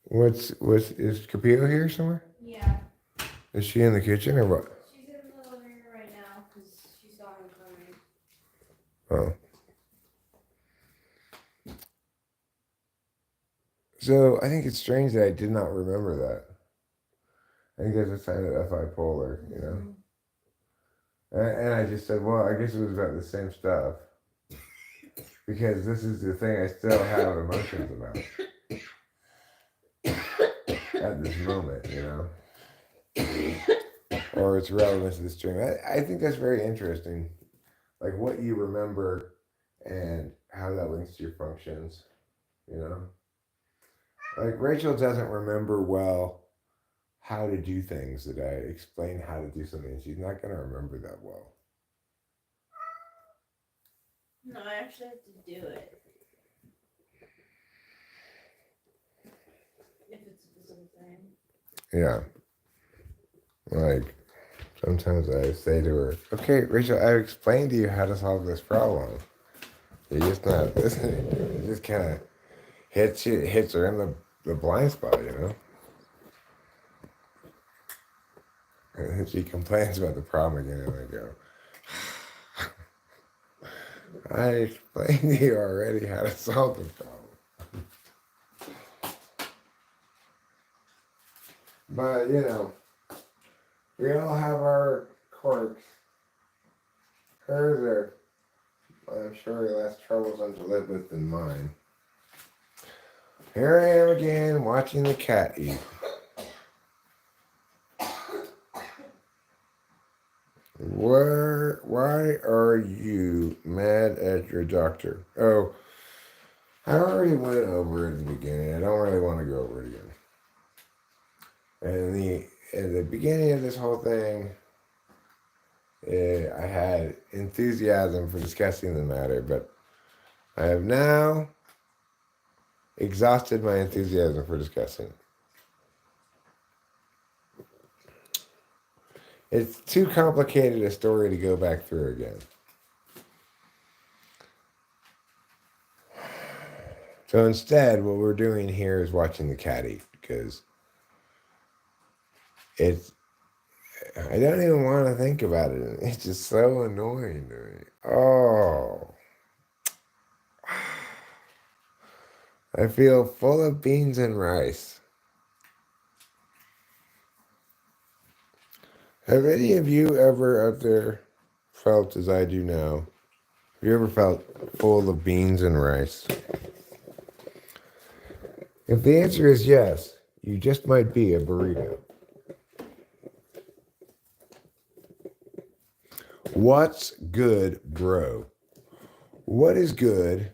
Is Capito here somewhere? Yeah. Is she in the kitchen or what? She's in the living room right now because she saw him coming. Oh. So I think it's strange that I did not remember that. I think that's a sign of FI polar, And I just said, well, I guess it was about the same stuff. Because this is the thing I still have emotions about at this moment, Or its relevance to this dream. I think that's very interesting. Like what you remember and how that links to your functions, Like Rachel doesn't remember well how to do things that I explain how to do something. She's not going to remember that well. No, I actually have to do it. If it's the same thing. Yeah. Like, sometimes I say to her, okay, Rachel, I explained to you how to solve this problem. You're just not listening. It just kind of hits her in the blind spot, And then she complains about the problem again, and I go, I explained to you already how to solve the problem. But, we all have our quirks. Hers are, I'm sure, less troublesome to live with than mine. Here I am again, watching the cat eat. Why are you mad at your doctor? Oh, I already went over it at the beginning. I don't really want to go over it again. And in the beginning of this whole thing, I had enthusiasm for discussing the matter, but I have now exhausted my enthusiasm for discussing it. It's too complicated a story to go back through again. So instead, what we're doing here is watching the cat eat, because I don't even want to think about it. It's just so annoying to me. Oh. I feel full of beans and rice. Have any of you ever out there felt as I do now? Have you ever felt full of beans and rice? If the answer is yes, you just might be a burrito. What's good, bro? What is good?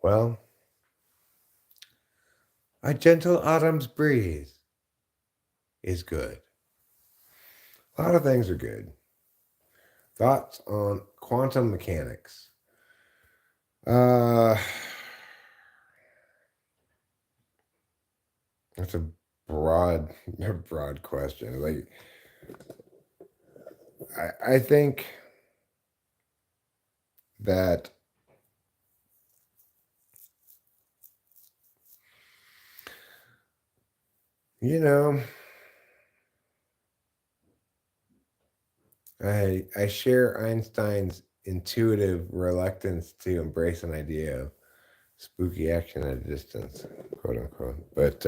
Well, a gentle autumn's breeze is good. A lot of things are good. Thoughts on quantum mechanics? That's a broad question. Like, I think that I share Einstein's intuitive reluctance to embrace an idea of spooky action at a distance, quote unquote. But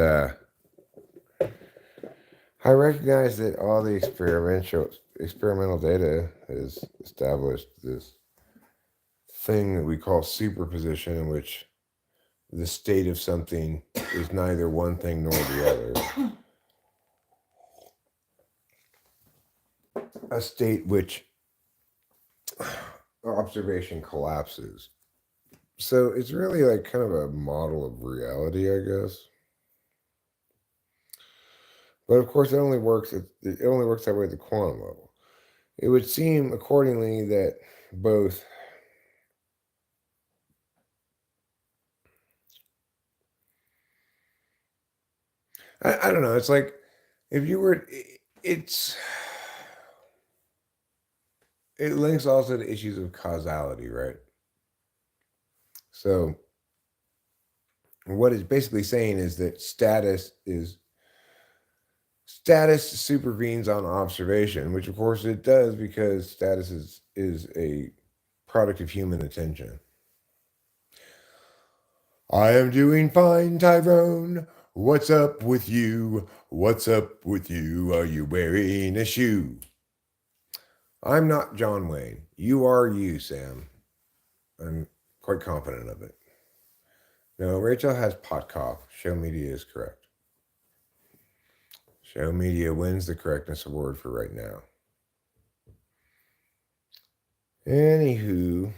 I recognize that all the experimental data has established this thing that we call superposition, in which the state of something is neither one thing nor the other. A state which observation collapses. So it's really like kind of a model of reality, I guess. But of course, it only works. It only works that way at the quantum level. It would seem, accordingly, that both I don't know. It's like if you were, it's it links also to issues of causality, right? So what it's basically saying is that status supervenes on observation, which of course it does because status is a product of human attention. I am doing fine, Tyrone. What's up with you? What's up with you? Are you wearing a shoe? I'm not John Wayne. You are you, Sam. I'm quite confident of it. No, Rachel has pot cough. Show media is correct. Show media wins the correctness award for right now. Anywho.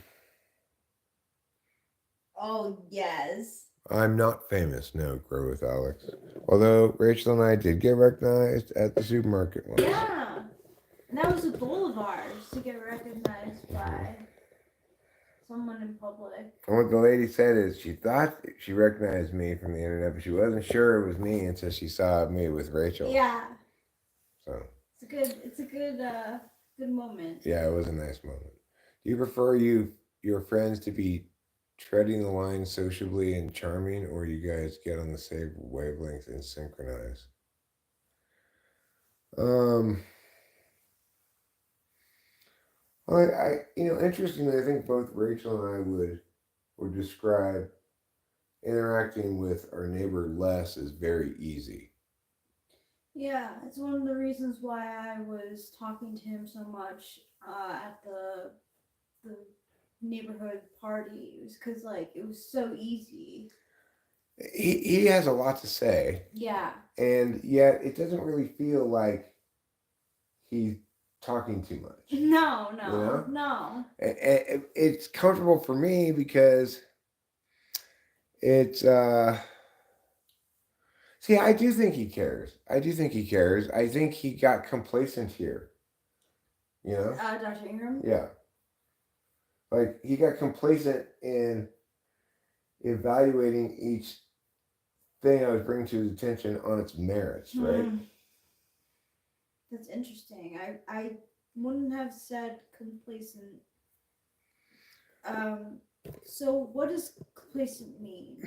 Oh, yes. I'm not famous, no, grow with Alex. Although Rachel and I did get recognized at the supermarket once. Yeah. And that was a goal of ours, to get recognized by someone in public. And what the lady said is she thought she recognized me from the internet, but she wasn't sure it was me until she saw me with Rachel. Yeah. So it's a good moment. Yeah, it was a nice moment. Do you prefer your friends to be treading the line sociably and charming, or you guys get on the same wavelength and synchronize? Interestingly, I think both Rachel and I would describe interacting with our neighbor Les as very easy. Yeah, it's one of the reasons why I was talking to him so much at the neighborhood party. It was because it was so easy. He has a lot to say. Yeah. And yet it doesn't really feel like he's talking too much. No. It's comfortable for me because it's see, I do think he cares. I think he got complacent here. Dr. Ingram? Yeah. Like he got complacent in evaluating each thing I was bringing to his attention on its merits, right? That's interesting. I wouldn't have said complacent. So what does complacent mean?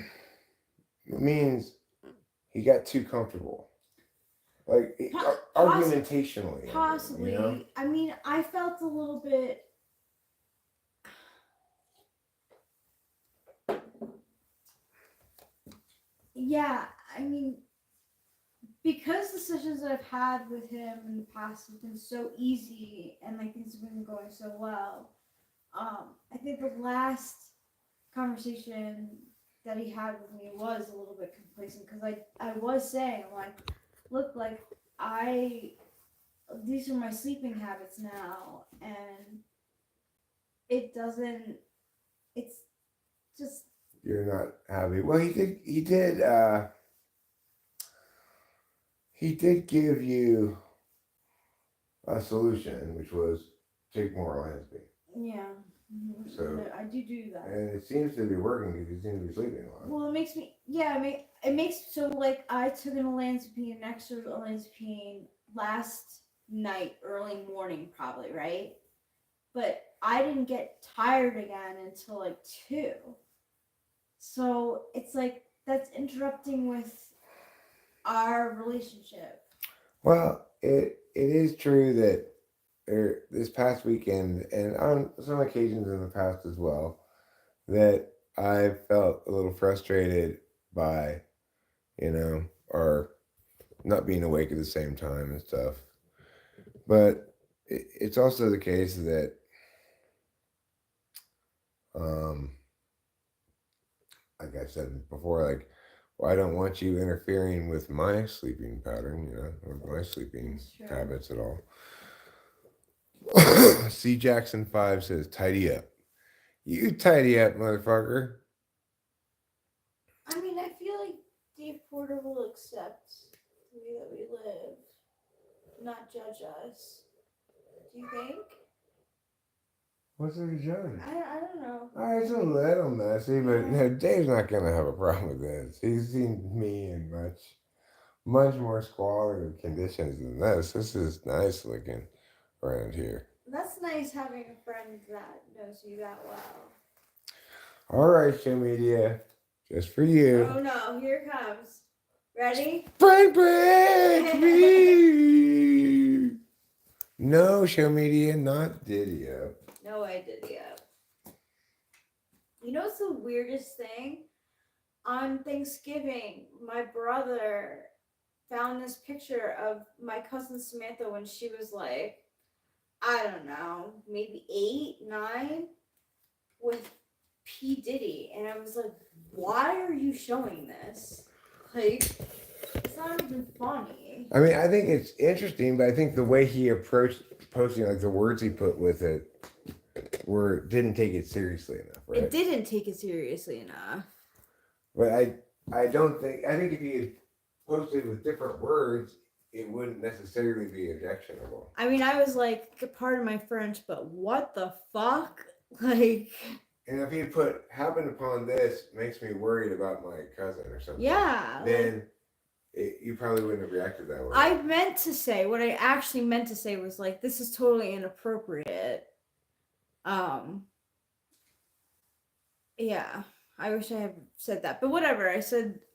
It means he got too comfortable. Like argumentationally. Possibly. I mean, I felt a little bit. Yeah, I mean, because the sessions that I've had with him in the past have been so easy and things have been going so well, I think the last conversation that he had with me was a little bit complacent because I was saying, look, these are my sleeping habits now, and it's just. You're not happy. Well, he did give you a solution, which was take more Lansby. Yeah. Mm-hmm. So I do that. And it seems to be working because you seem to be sleeping a lot. Well, it makes so I took an extra olanzapine last night, early morning probably, right? But I didn't get tired again until 2. So it's that's interrupting with our relationship. Well, it is true that this past weekend, and on some occasions in the past as well, that I felt a little frustrated by, our not being awake at the same time and stuff. But it's also the case that like I said before, like, well, I don't want you interfering with my sleeping pattern, or my sleeping habits at all. C. Jackson 5 says, tidy up. You tidy up, motherfucker. I mean, I feel like Dave Porter will accept the way that we live, not judge us. Do you think? What's there to judge? I don't know. All right, so let him messy, but Dave's not going to have a problem with this. He's seen me in much more squalid conditions than this. This is nice looking around here. That's nice having a friend that knows you that well. All right, show media. Just for you. Oh no, here it comes. Ready? Break me! No, show media, not Diddy up. No way, Diddy up. You know what's the weirdest thing? On Thanksgiving, my brother found this picture of my cousin Samantha when she was like, I don't know, maybe 8, 9, with P. Diddy. And I was like, why are you showing this? Like, it's not even funny. I mean, I think it's interesting, but I think the way he approached posting, like the words he put with it, didn't take it seriously enough, right? It didn't take it seriously enough. But I think if he had posted with different words, it wouldn't necessarily be objectionable. I mean, I was like, pardon my French, but what the fuck? Like... And if he had put, happened upon this, makes me worried about my cousin or something. Yeah. Then you probably wouldn't have reacted that way. What I actually meant to say was like, this is totally inappropriate. Yeah, I wish I had said that, but whatever.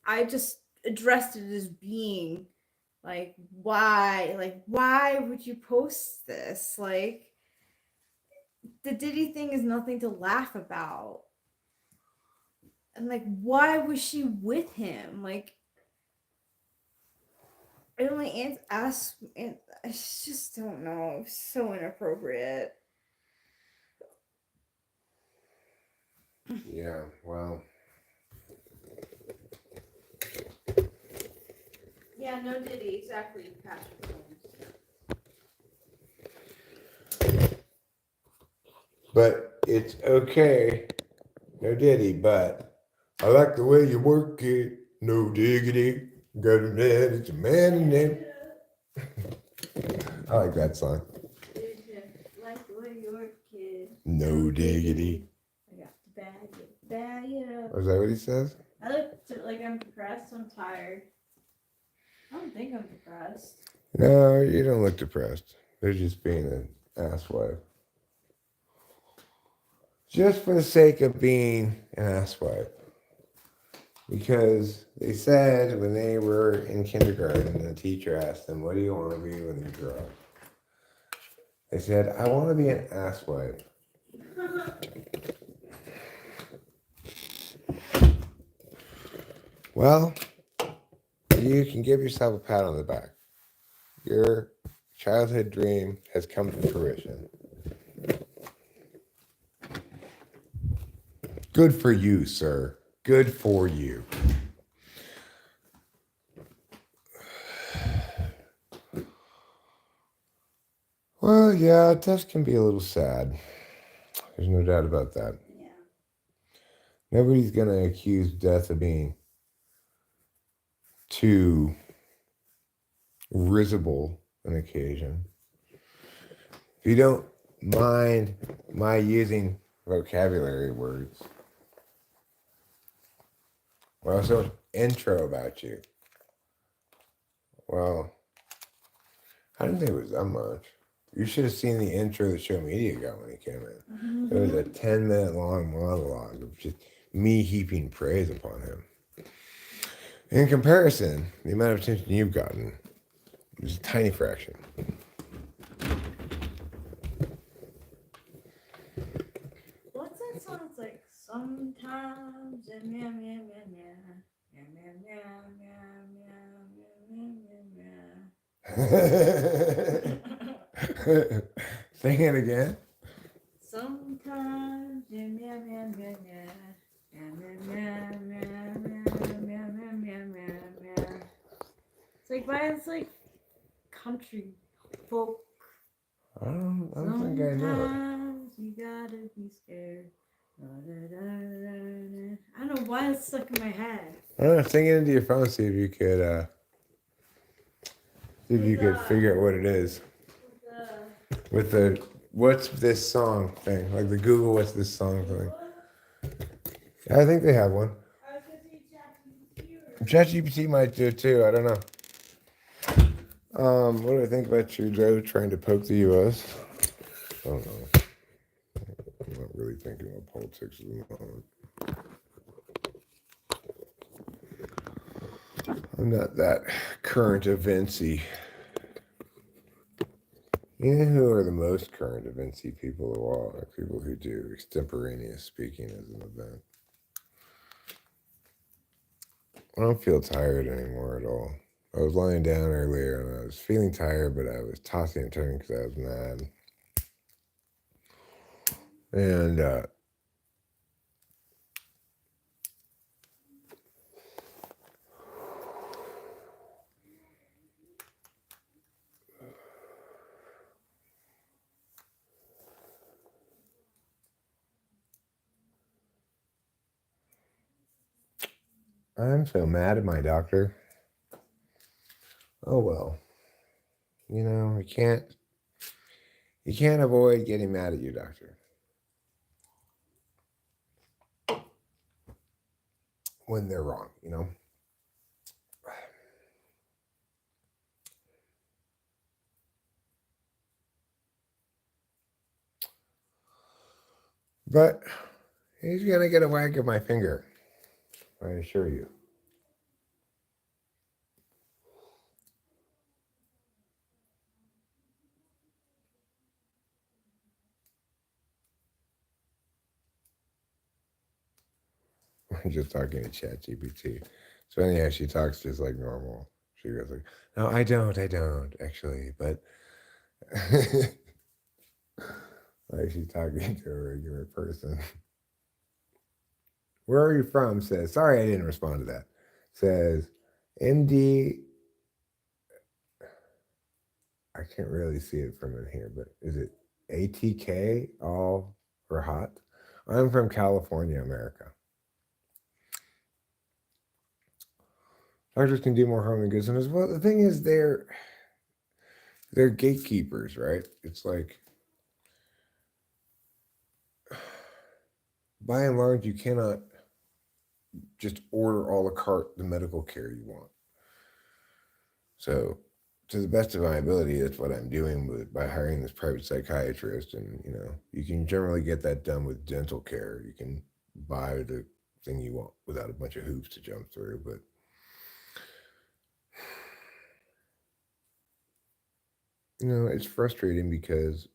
I just addressed it as being like, why would you post this? Like, the Diddy thing is nothing to laugh about. And like, why was she with him? Like, I only asked, and I just don't know. It's so inappropriate. Yeah, well. Yeah, no Diddy, exactly. Patrick. But it's okay. No Diddy, but I like the way you work it. No diggity. Got a man, it's a man in there. I like that song. Like the way you work it. No diggity. I got to bag it up. Was that what he says? I look like I'm depressed. I'm tired. I don't think I'm depressed. No, you don't look depressed. They're just being an asswife. Just for the sake of being an asswife. Because they said when they were in kindergarten, the teacher asked them, what do you want to be when you grow up? They said, I want to be an asswife. Well, you can give yourself a pat on the back. Your childhood dream has come to fruition. Good for you, sir. Good for you. Well, yeah, death can be a little sad. There's no doubt about that. Yeah. Nobody's going to accuse death of being too risible an occasion. If you don't mind my using vocabulary words, well, so intro about you. Well, I didn't think it was that much. You should have seen the intro the show media got when he came in. Mm-hmm. It was a 10-minute long monologue of just me heaping praise upon him. In comparison, the amount of attention you've gotten is a tiny fraction. What's that song? It's like sometimes and meow meow meow meow meow meow meow meow meow. Sing it again. Sometimes and meow meow meow meow meow meow meow like why is like country folk? I don't think I know it. Sometimes you gotta be scared. I don't know why it's stuck in my head. I don't know, sing it into your phone, see if you could figure out what it is. With the what's this song thing, like the Google what's this song thing. I think they have one. ChatGPT might do it too. I don't know. What do I think about Trudeau trying to poke the U.S.? I don't know. I'm not really thinking about politics at the moment. I'm not that current eventsy. You know who are the most current eventsy people of all? Are people who do extemporaneous speaking as an event. I don't feel tired anymore at all. I was lying down earlier and I was feeling tired, but I was tossing and turning because I was mad. And I'm so mad at my doctor. Oh well. You know, you can't avoid getting mad at your doctor. When they're wrong, you know? But he's gonna get a whack of my finger. I assure you. I'm just talking to ChatGPT. So anyhow, she talks just like normal. She goes like, "No, I don't actually." But like she's talking to a regular person. Where are you from? Says, sorry, I didn't respond to that. Says, MD. I can't really see it from in here, but is it ATK all for hot? I'm from California, America. Doctors can do more harm than good sometimes. Well, the thing is, they're gatekeepers, right? It's like, by and large, you cannot just order a la carte the medical care you want. So, to the best of my ability, that's what I'm doing by hiring this private psychiatrist. And, you know, you can generally get that done with dental care. You can buy the thing you want without a bunch of hoops to jump through. But you know, it's frustrating because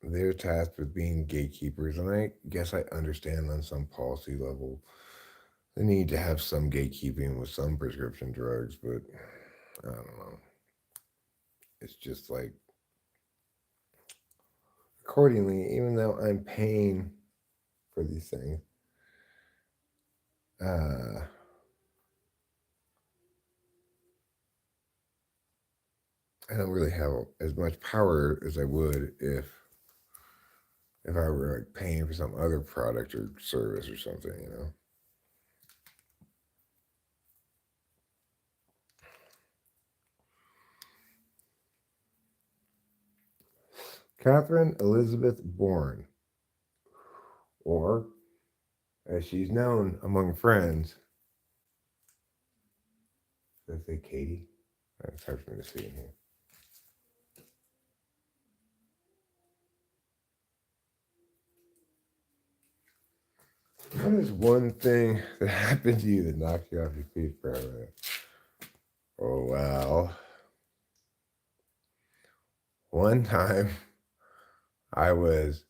they're tasked with being gatekeepers, and I guess I understand on some policy level the need to have some gatekeeping with some prescription drugs, but I don't know. It's just like, accordingly, even though I'm paying for these things, I don't really have as much power as I would if I were like paying for some other product or service or something, you know. Catherine Elizabeth Bourne, or as she's known among friends, did I say Katie? It's hard for me to see in here. What is one thing that happened to you that knocked you off your feet forever? Oh, wow. One time I was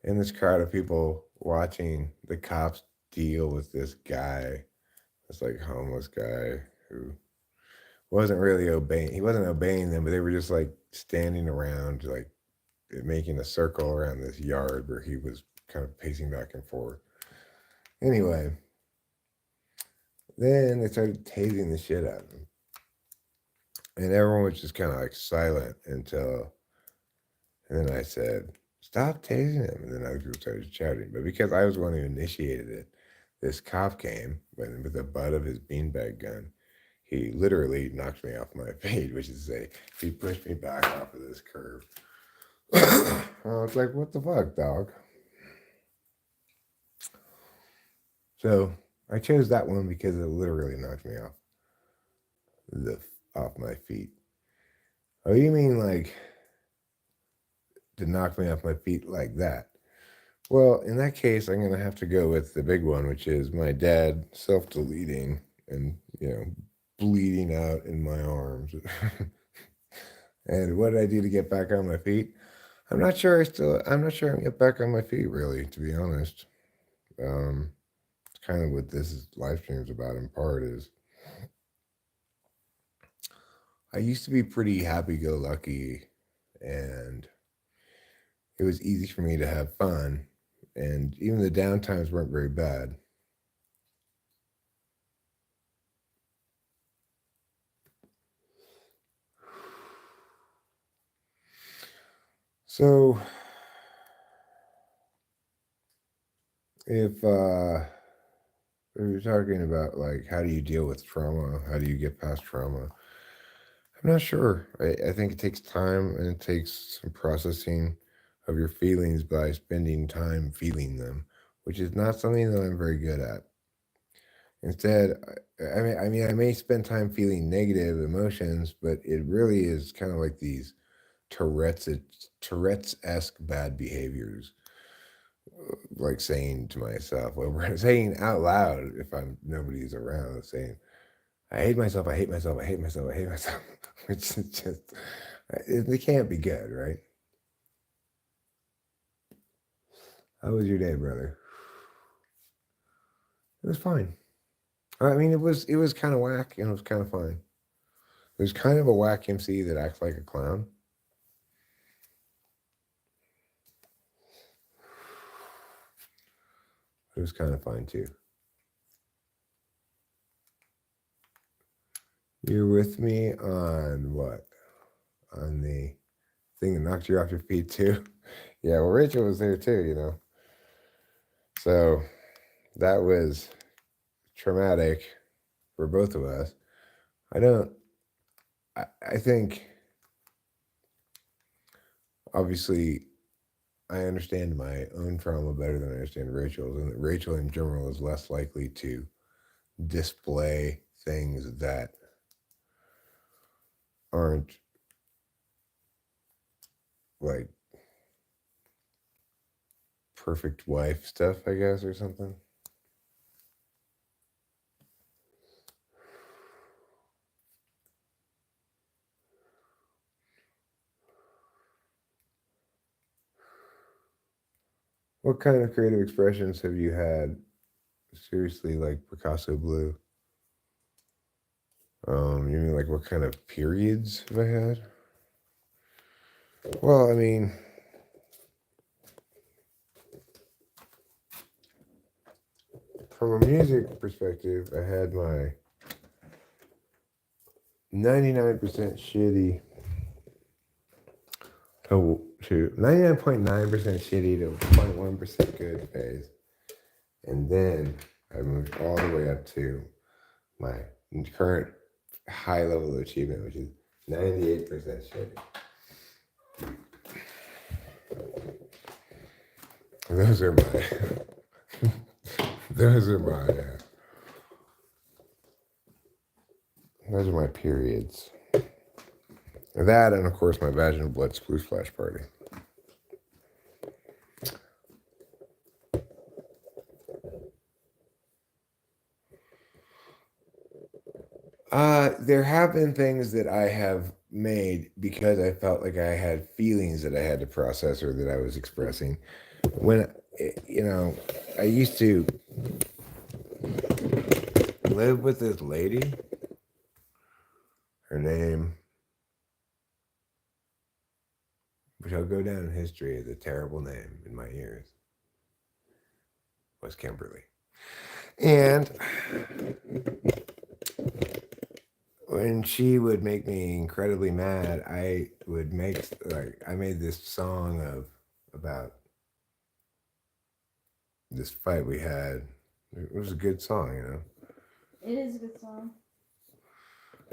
in this crowd of people watching the cops deal with this guy, this like homeless guy who wasn't really obeying. He wasn't obeying them, but they were just like standing around, like making a circle around this yard where he was kind of pacing back and forth. Anyway, then they started tasing the shit out of him. And everyone was just kind of like silent and then I said, stop tasing him. And then other people started shouting. But because I was the one who initiated it, this cop came with the butt of his beanbag gun. He literally knocked me off my feet, which is to say, he pushed me back off of this curve. I was like, what the fuck, dog? So I chose that one because it literally knocked me off my feet. Oh, you mean like to knock me off my feet like that? Well, in that case, I'm gonna have to go with the big one, which is my dad self-deleting and bleeding out in my arms. And what did I do to get back on my feet? I'm not sure. I'm not sure I can get back on my feet, really, to be honest. It's kind of what this live stream is about in part. Is I used to be pretty happy-go-lucky, and it was easy for me to have fun, and even the downtimes weren't very bad. So, if we're talking about like how do you deal with trauma, how do you get past trauma? I'm not sure. I think it takes time and it takes some processing of your feelings by spending time feeling them, which is not something that I'm very good at. Instead, I may spend time feeling negative emotions, but it really is kind of like these Tourette's Tourette's-esque bad behaviors, like saying to myself, or saying out loud if I'm nobody's around, saying, "I hate myself, I hate myself, I hate myself, I hate myself," which is just it can't be good, right? How was your day, brother? It was fine. I mean, it was kind of whack and it was kind of fine. There's kind of a whack MC that acts like a clown. It was kind of fine too. You're with me on what? On the thing that knocked you off your feet too? Yeah, well, Rachel was there too. So that was traumatic for both of us. I don't, I think, obviously, I understand my own trauma better than I understand Rachel's, and that Rachel in general is less likely to display things that aren't like perfect wife stuff, I guess, or something. What kind of creative expressions have you had? Seriously, like Picasso Blue. You mean like what kind of periods have I had? Well, I mean, from a music perspective, I had my 99% shitty to 99.9% shitty to 0.1% good phase. And then I moved all the way up to my current high level of achievement, which is 98% shitty. Those are my those are my those are my periods. That and of course my vaginal blood sploosh splash party. There have been things that I have made because I felt like I had feelings that I had to process or that I was expressing. When I used to live with this lady. Her name, which will go down in history as a terrible name in my ears, was Kimberly. And when she would make me incredibly mad, I would make like I made this song about this fight we had. It was a good song, you know. It is a good song.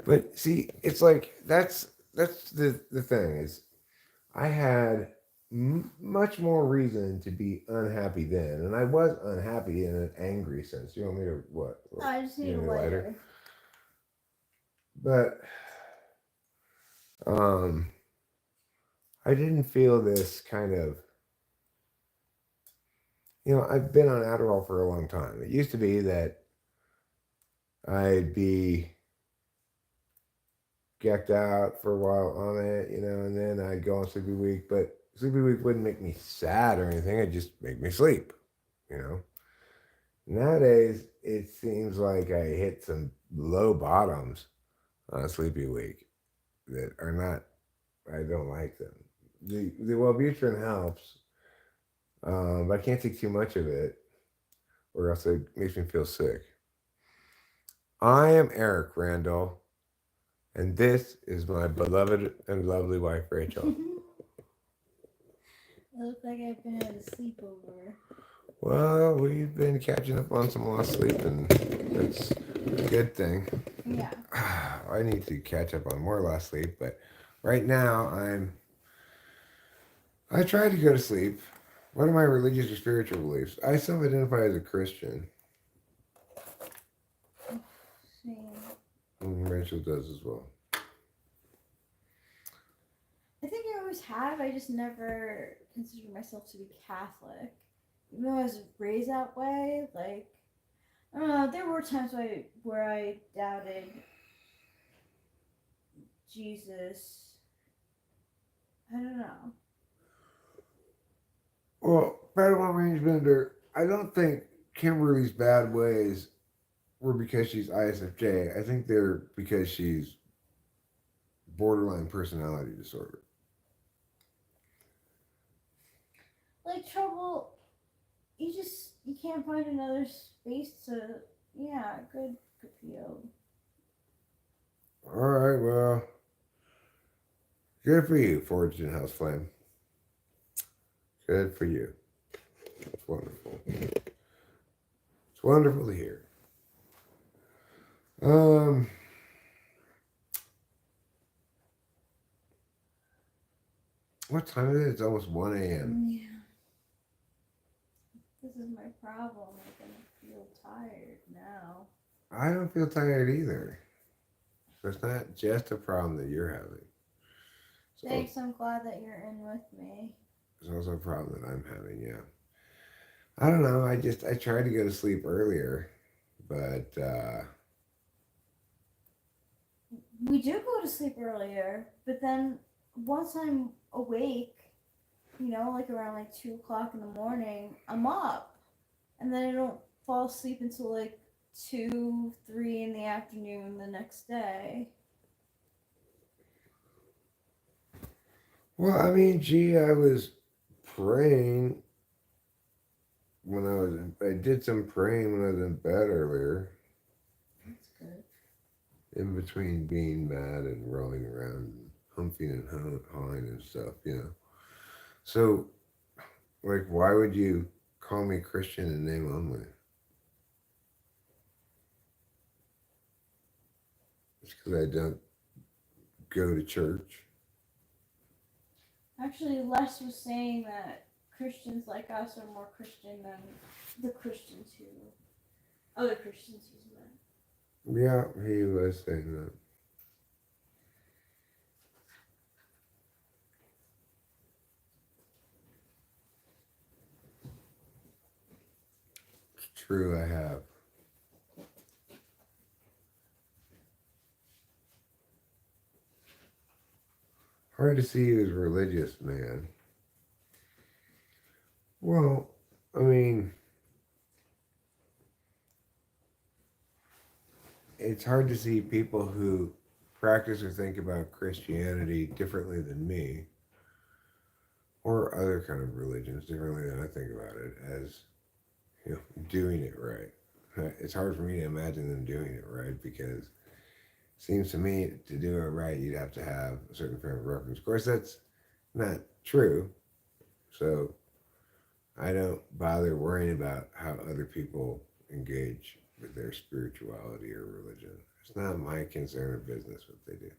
But see, it's like that's the thing is I had much more reason to be unhappy then, and I was unhappy in an angry sense. You want me to what? No, I just You need a want me lighter. But um, I didn't feel this kind of. You know, I've been on Adderall for a long time. It used to be that I'd be gecked out for a while on it, you know, and then I'd go on Sleepy Week. But Sleepy Week wouldn't make me sad or anything. It'd just make me sleep, you know. Nowadays, it seems like I hit some low bottoms on Sleepy Week that are not. I don't like them. The Wellbutrin helps, but I can't take too much of it, or else it makes me feel sick. I am Eric Randall, and this is my beloved and lovely wife, Rachel. It looks like I've been at a sleepover. Well, we've been catching up on some lost sleep, and that's a good thing. Yeah. I need to catch up on more lost sleep, but right now I try to go to sleep. What are my religious or spiritual beliefs? I self-identify as a Christian. Same. Rachel does as well. I think I always have. I just never considered myself to be Catholic. Even though I was raised that way, like, I don't know, there were times where I doubted Jesus. I don't know. Well, Padawan Range Bender, I don't think Kimberly's bad ways were because she's ISFJ. I think they're because she's borderline personality disorder. Like, trouble, you can't find another space to, yeah, good field. All right, well, good for you, Forged in House Flame. Good for you. It's wonderful. It's wonderful to hear. What time is it? It's almost 1 a.m. Yeah. This is my problem. Like, I feel tired now. I don't feel tired either. So it's not just a problem that you're having. So Thanks, I'm glad that you're in with me. it's also a problem that I'm having, yeah. I don't know. I tried to go to sleep earlier, but We do go to sleep earlier, but then once I'm awake, like around like 2 o'clock in the morning, I'm up. And then I don't fall asleep until like 2, 3 in the afternoon the next day. well, I mean, gee, I was praying I did some praying when I was in bed earlier. That's good. In between being mad and rolling around and humping and hawing and stuff, you know. So, like, why would you call me Christian in name only? It's because I don't go to church. Actually, Les was saying that Christians like us are more Christian than the Christians who, other Christians he's met. Yeah, he was saying that. It's true, I have. Hard to see you as religious, man. Well, I mean, it's hard to see people who practice or think about Christianity differently than me, or other kind of religions differently than I think about it, as doing it right. It's hard for me to imagine them doing it right because Seems to me to do it right, you'd have to have a certain frame of reference. Of course, that's not true. So I don't bother worrying about how other people engage with their spirituality or religion. It's not my concern or business what they do.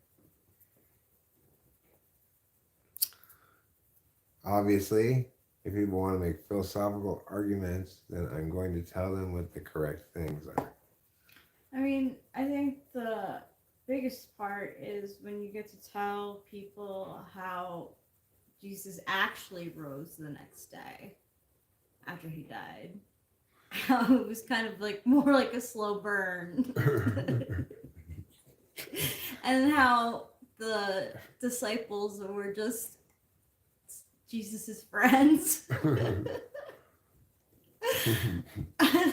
Obviously, if people want to make philosophical arguments, then I'm going to tell them what the correct things are. I mean, I think the biggest part is when you get to tell people how Jesus actually rose the next day after he died. How it was kind of like more like a slow burn. And how the disciples were just Jesus's friends.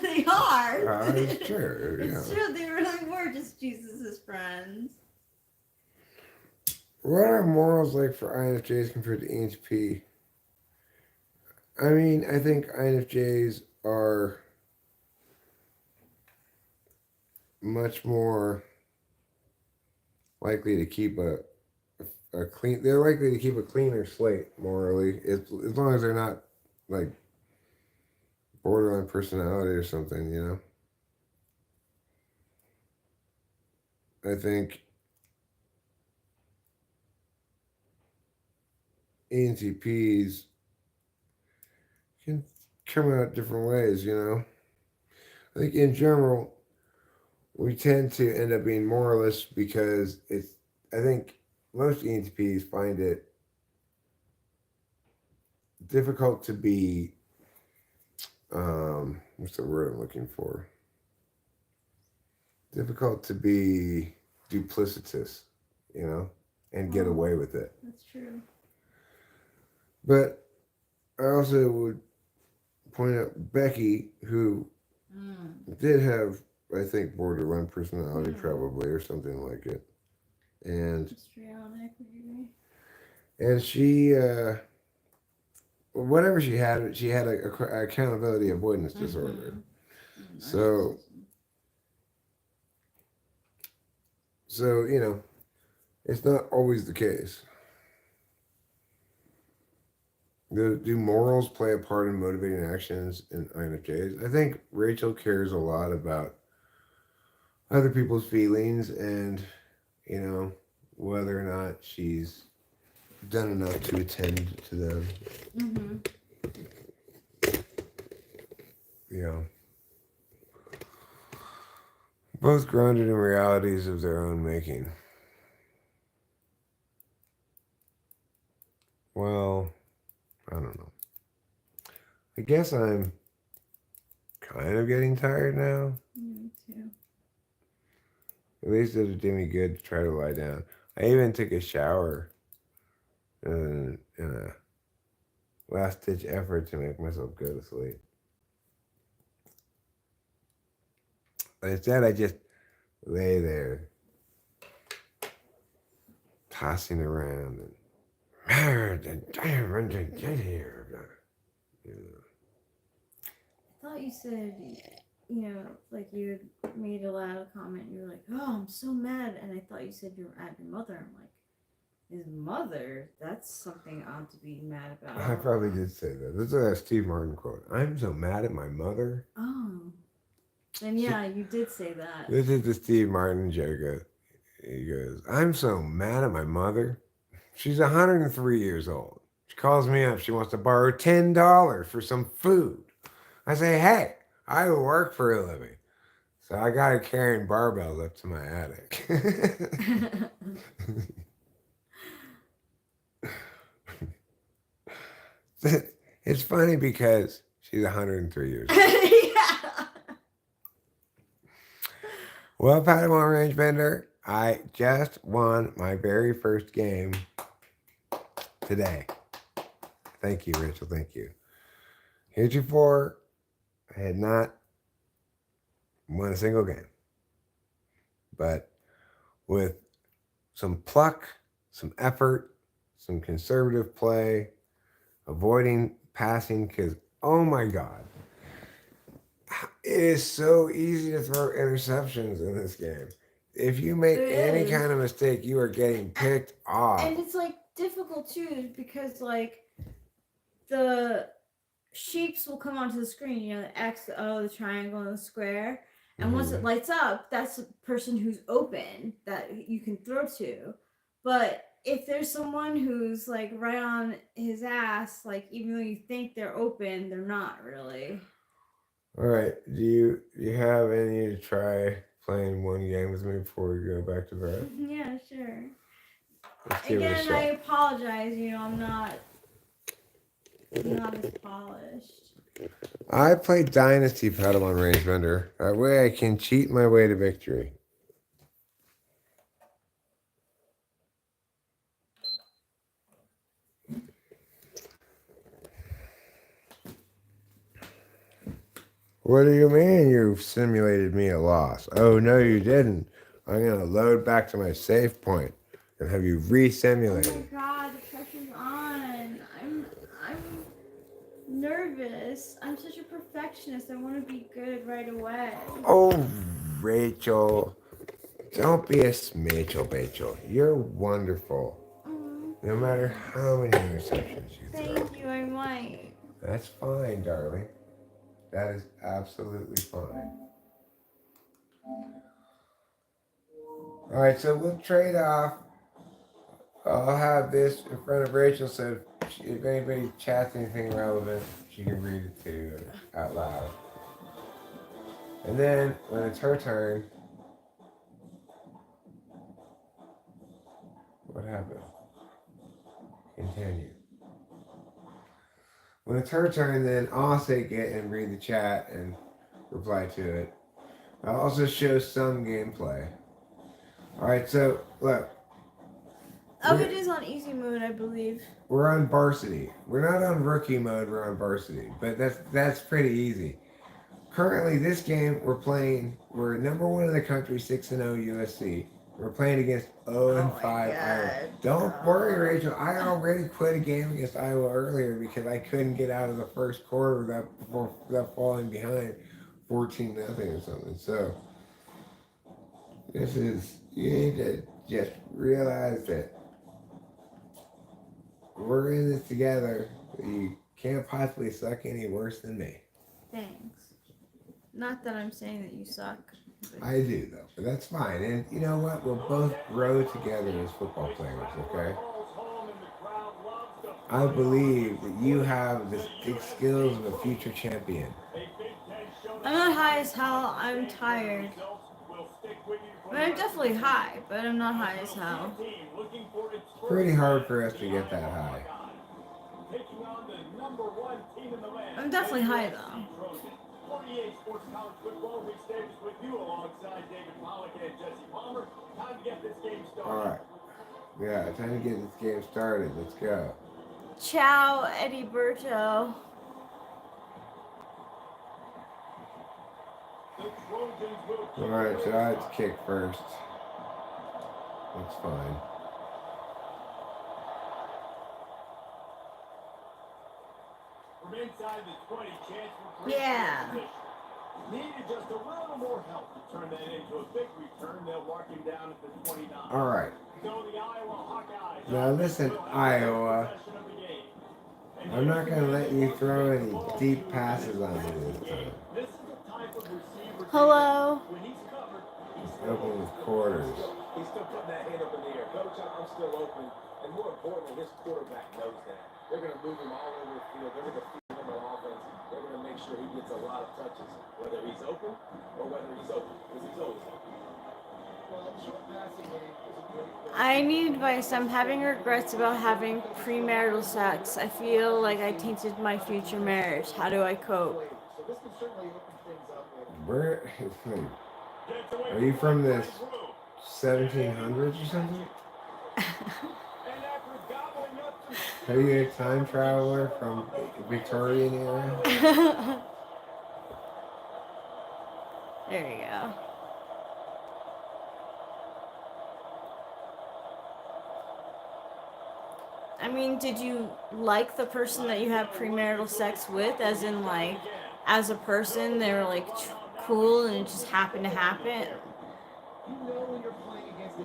They are. It's true. It's true. They really were just Jesus's friends. What are morals like for INFJs compared to ENTP? I mean, I think INFJs are much more likely to keep a clean. They're likely to keep a cleaner slate morally, as long as they're not like borderline personality or something. You know, I think ENTPs can come out different ways. You know, I think in general we tend to end up being moralists because it's. I think most ENTPs find it difficult to be what's the word I'm looking for? Difficult to be duplicitous, you know, and get away with it. That's true. But I also would point out Becky, who did have, I think, borderline personality probably or something like it. And histrionic, maybe. And she whatever she had a accountability avoidance disorder. So you know, it's not always the case. Do morals play a part in motivating actions in INFJs? I think Rachel cares a lot about other people's feelings and, you know, whether or not she's done enough to attend to them. You know, both grounded in realities of their own making. Well, I don't know. I guess I'm kind of getting tired now. Me too. At least it'll do me good to try to lie down. I even took a shower in a last-ditch effort to make myself go to sleep. But instead, I just lay there, tossing around and I thought you said, you know, like you had made a loud comment. You were like, "Oh, I'm so mad," and I thought you said you were at your mother. I'm like, his mother? That's something odd to be mad about. I probably did say that. This is a Steve Martin quote. I'm so mad at my mother. Oh. And yeah, you did say that. This is the Steve Martin joke. He goes, I'm so mad at my mother. She's 103 years old. She calls me up. She wants to borrow $10 for some food. I say, hey, I work for a living. So I got her carrying barbells up to my attic. It's funny because she's 103 years old. Yeah. Well, Padawan Range Bender, I just won my very first game today. Thank you, Rachel. Thank you. Heretofore, I had not won a single game. But with some pluck, some effort, some conservative play, avoiding passing, because, oh my God, it is so easy to throw interceptions in this game. if you make It any is. kind of mistake, you are getting picked off. And it's like difficult too because like the shapes will come onto the screen, you know, the X, the O, the triangle, and the square. And once it lights up, that's the person who's open that you can throw to. But if there's someone who's like right on his ass, like even though you think they're open, they're not really. All right. Do you have any to try playing one game with me before we go back to bed? Yeah, sure. Let's give it a Again, shot. I apologize. You know, I'm not as polished. I play Dynasty Padawan Range Bender. That way I can cheat my way to victory. What do you mean you simulated me a loss? Oh, no, you didn't. I'm going to load back to my save point and have you Oh re-simulated. my god, the pressure's on. I'm nervous. I'm such a perfectionist. I want to be good right away. Oh, Rachel. Don't be a Rachel. You're wonderful. No matter how many interceptions you throw. Thank you, I might. That's fine, darling. That is absolutely fine. All right, so we'll trade off. I'll have this in front of Rachel so if anybody chats anything relevant, she can read it to you out loud. And then when it's her turn, what happened? Continue. When it's her turn, then I'll take it and read the chat and reply to it. I'll also show some gameplay. Alright, so look. Oh, it is on easy mode, I believe. We're on varsity. We're not on rookie mode, we're on varsity. But that's pretty easy. Currently, this game we're number 1 in the country, 6-0 USC. We're playing against 0-5 Iowa. Don't worry, Rachel. I already quit a game against Iowa earlier because I couldn't get out of the first quarter without falling behind 14-0 or something. So you need to just realize that we're in this together. You can't possibly suck any worse than me. Thanks. Not that I'm saying that you suck. I do, though, but that's fine. And you know what? We'll both grow together as football players, okay? I believe that you have the skills of a future champion. I'm not high as hell. I'm tired. I mean, I'm definitely high, but I'm not high as hell. It's pretty hard for us to get that high. I'm definitely high, though. 48 Sports College Football, Rick Davis with you alongside David Pollock and Jesse Palmer. Time to get this game started. All right. Yeah, time to get this game started. Let's go. Ciao, Eddie Berto. All right, so I have to kick first. That's fine. From inside the 20, chance for Yeah. Needed just a little more help to turn that into a big return. They'll mark him down at the 29. All right. So the Iowa Hawkeyes. Now listen, Iowa. I'm not going to let you throw any deep passes on me this time. This is the type of receiver. Hello. When he's covered, Open with quarters. He's still putting that hand up in the air. Coach, I'm still open. And more importantly, his quarterback knows that. They're going to move him all over the field. They're going to feed him on offense. They're going to make sure he gets a lot of touches, whether he's open or whether he's open, because he's always open. I need advice. I'm having regrets about having premarital sex. I feel like I tainted my future marriage. How do I cope? Where? Are you from the 1700s or something? Are you a time traveler from Victorian era? There you go. I mean, did you like the person that you had premarital sex with? As in, like, as a person, they were, like, cool and it just happened to happen?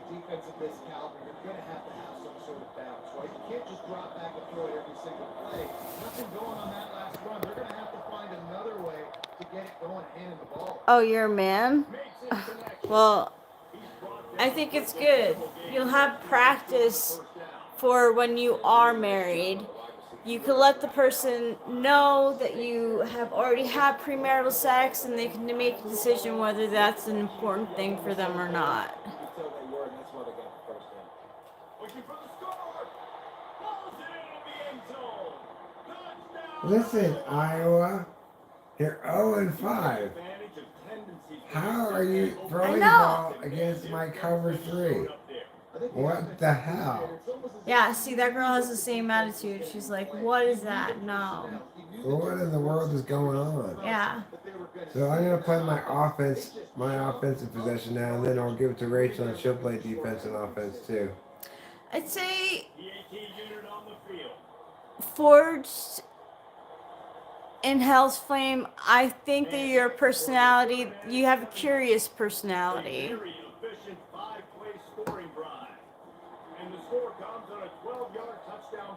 defense of this caliber, you're going to have some sort of balance, right? You can't just drop back and throw it every single play. Nothing going on that last run. They're going to have to find another way to get it going and handing the ball. Oh, you're a man? Well, I think it's good. You'll have practice for when you are married. You can let the person know that you have already had premarital sex and they can make a decision whether that's an important thing for them or not. Listen, Iowa, you're 0-5. How are you throwing the ball against my cover 3? What the hell? Yeah, see, that girl has the same attitude. She's like, what is that? No. What in the world is going on? Yeah. So I'm gonna play my offensive possession now, and then I'll give it to Rachel, and she'll play defense and offense too. I'd say Forged in Hell's Flame, I think that your personality, you have a curious personality.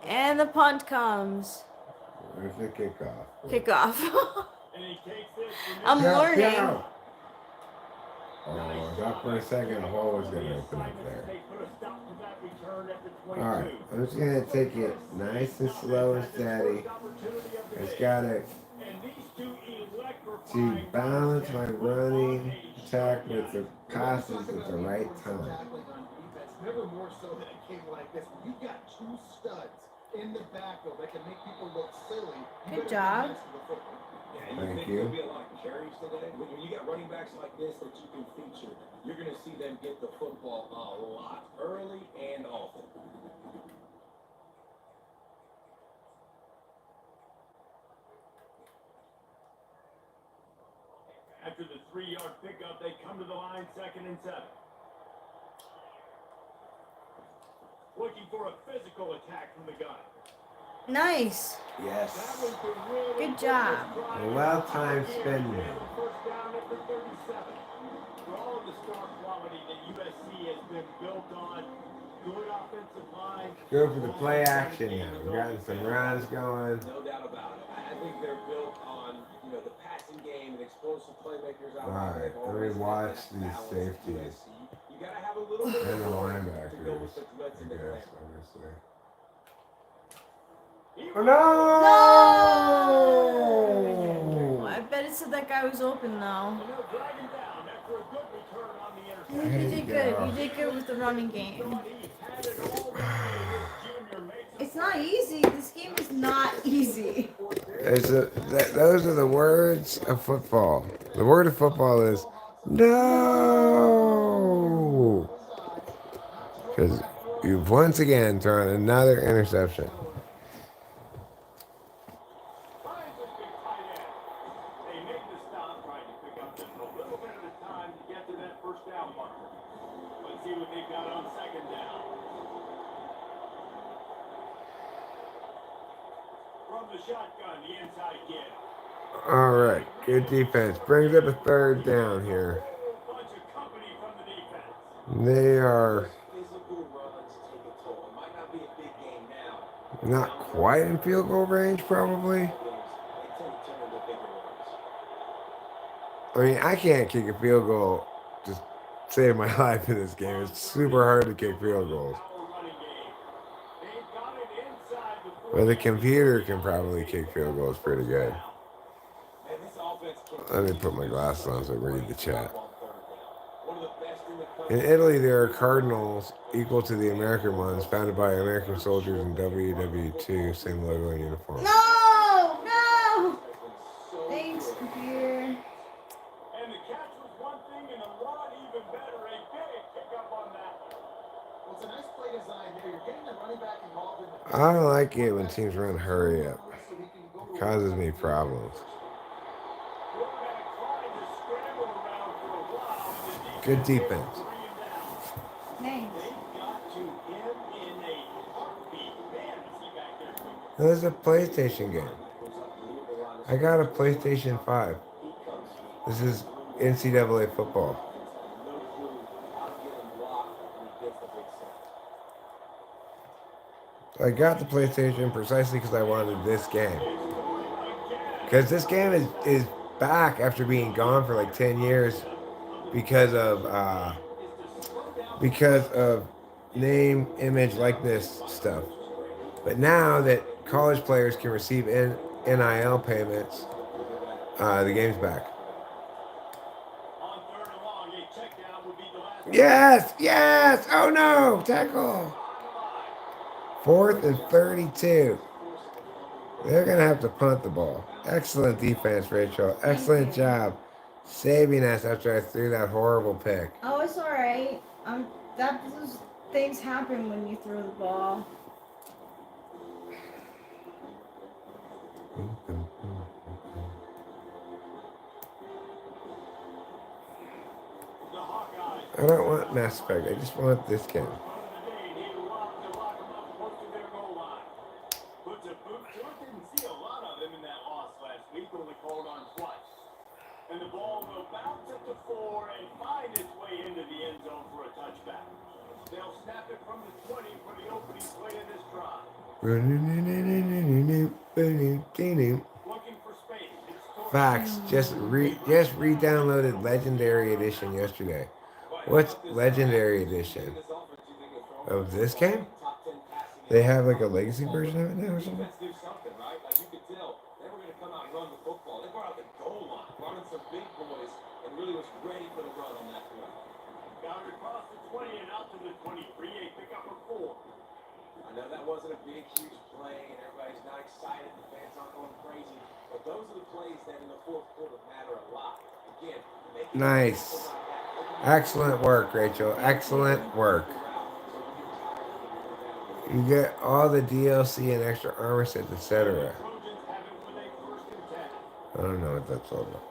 And the punt comes. Where's the kickoff? Kickoff. I'm learning. Go. Oh, I thought for a second a hole was going to open up there. Alright, I'm just going to take it nice and slow and steady. I just got to balance my running attack with the passes at the right time. Never more so than a game like this. You've got two studs in the backfield that can make people look silly. Good job. Thank you. There'll be a lot of carries today. When you got running backs like this that you can feature, you're going to see them get the football a lot, early and often. After the 3-yard pickup, they come to the line, 2nd and 7. Looking for a physical attack from the gun. Nice. Yes. Good job. Well timed spending. First down at the 37. For all of the star quality that USC has been built on, good offensive line. Go for the play action now. We're getting some runs going. No doubt about it. I think they're built on, the passing game and explosive playmakers out there. Alright, let me watch these safeties. You got to have a little bit And the of linebackers, to go with the threats I in the guess, ground. obviously. No! I bet it said that guy was open though. You did good. You did good with the running game. It's not easy. This game is not easy. Those are the words of football. The word of football is no. Because you've once again thrown another interception. All right, good defense. Brings up a 3rd down here. They are not quite in field goal range, probably. I mean, I can't kick a field goal to save my life in this game. It's super hard to kick field goals. But the computer can probably kick field goals pretty good. Let me put my glasses on so I read the chat. In Italy, there are cardinals equal to the American ones, founded by American soldiers in WW2, same logo and uniform. No! No! Thanks, computer. And the catch was one thing and the run even better. A big pickup on that one. Well, it's a nice play design here. You're getting the running back involved in the I don't like it when teams run hurry up. It causes me problems. Good defense. Thanks. This is a PlayStation game. I got a PlayStation 5. This is NCAA football. I got the PlayStation precisely because I wanted this game. Because this game is back after being gone for like 10 years because of name, image, likeness stuff. But now that college players can receive NIL payments, the game's back. Yes, yes. Oh no, tackle. 4th and 32. They're gonna have to punt the ball. Excellent defense, Rachel. Excellent job saving us after I threw that horrible pick. Oh, it's alright. Those things happen when you throw the ball. I don't want Mass Effect. I just want this game. And the ball will bounce at the 4 and find its way into the end zone for a touchback. They'll snap it from the 20 for the opening play of this drive. Looking for space. Facts. Just re-downloaded Legendary Edition yesterday. What's Legendary Edition of this game? They have like a legacy version of it now or something? Big boys and really was ready for the run on that play. Got it across the 20 and out to the 23. A pickup of 4. I know that wasn't a big, huge play, and everybody's not excited. The fans aren't going crazy, but those are the plays that in the fourth quarter matter a lot. Again, nice. Excellent work, Rachel. Excellent work. You get all the DLC and extra armor sets, etc. I don't know what that's all about.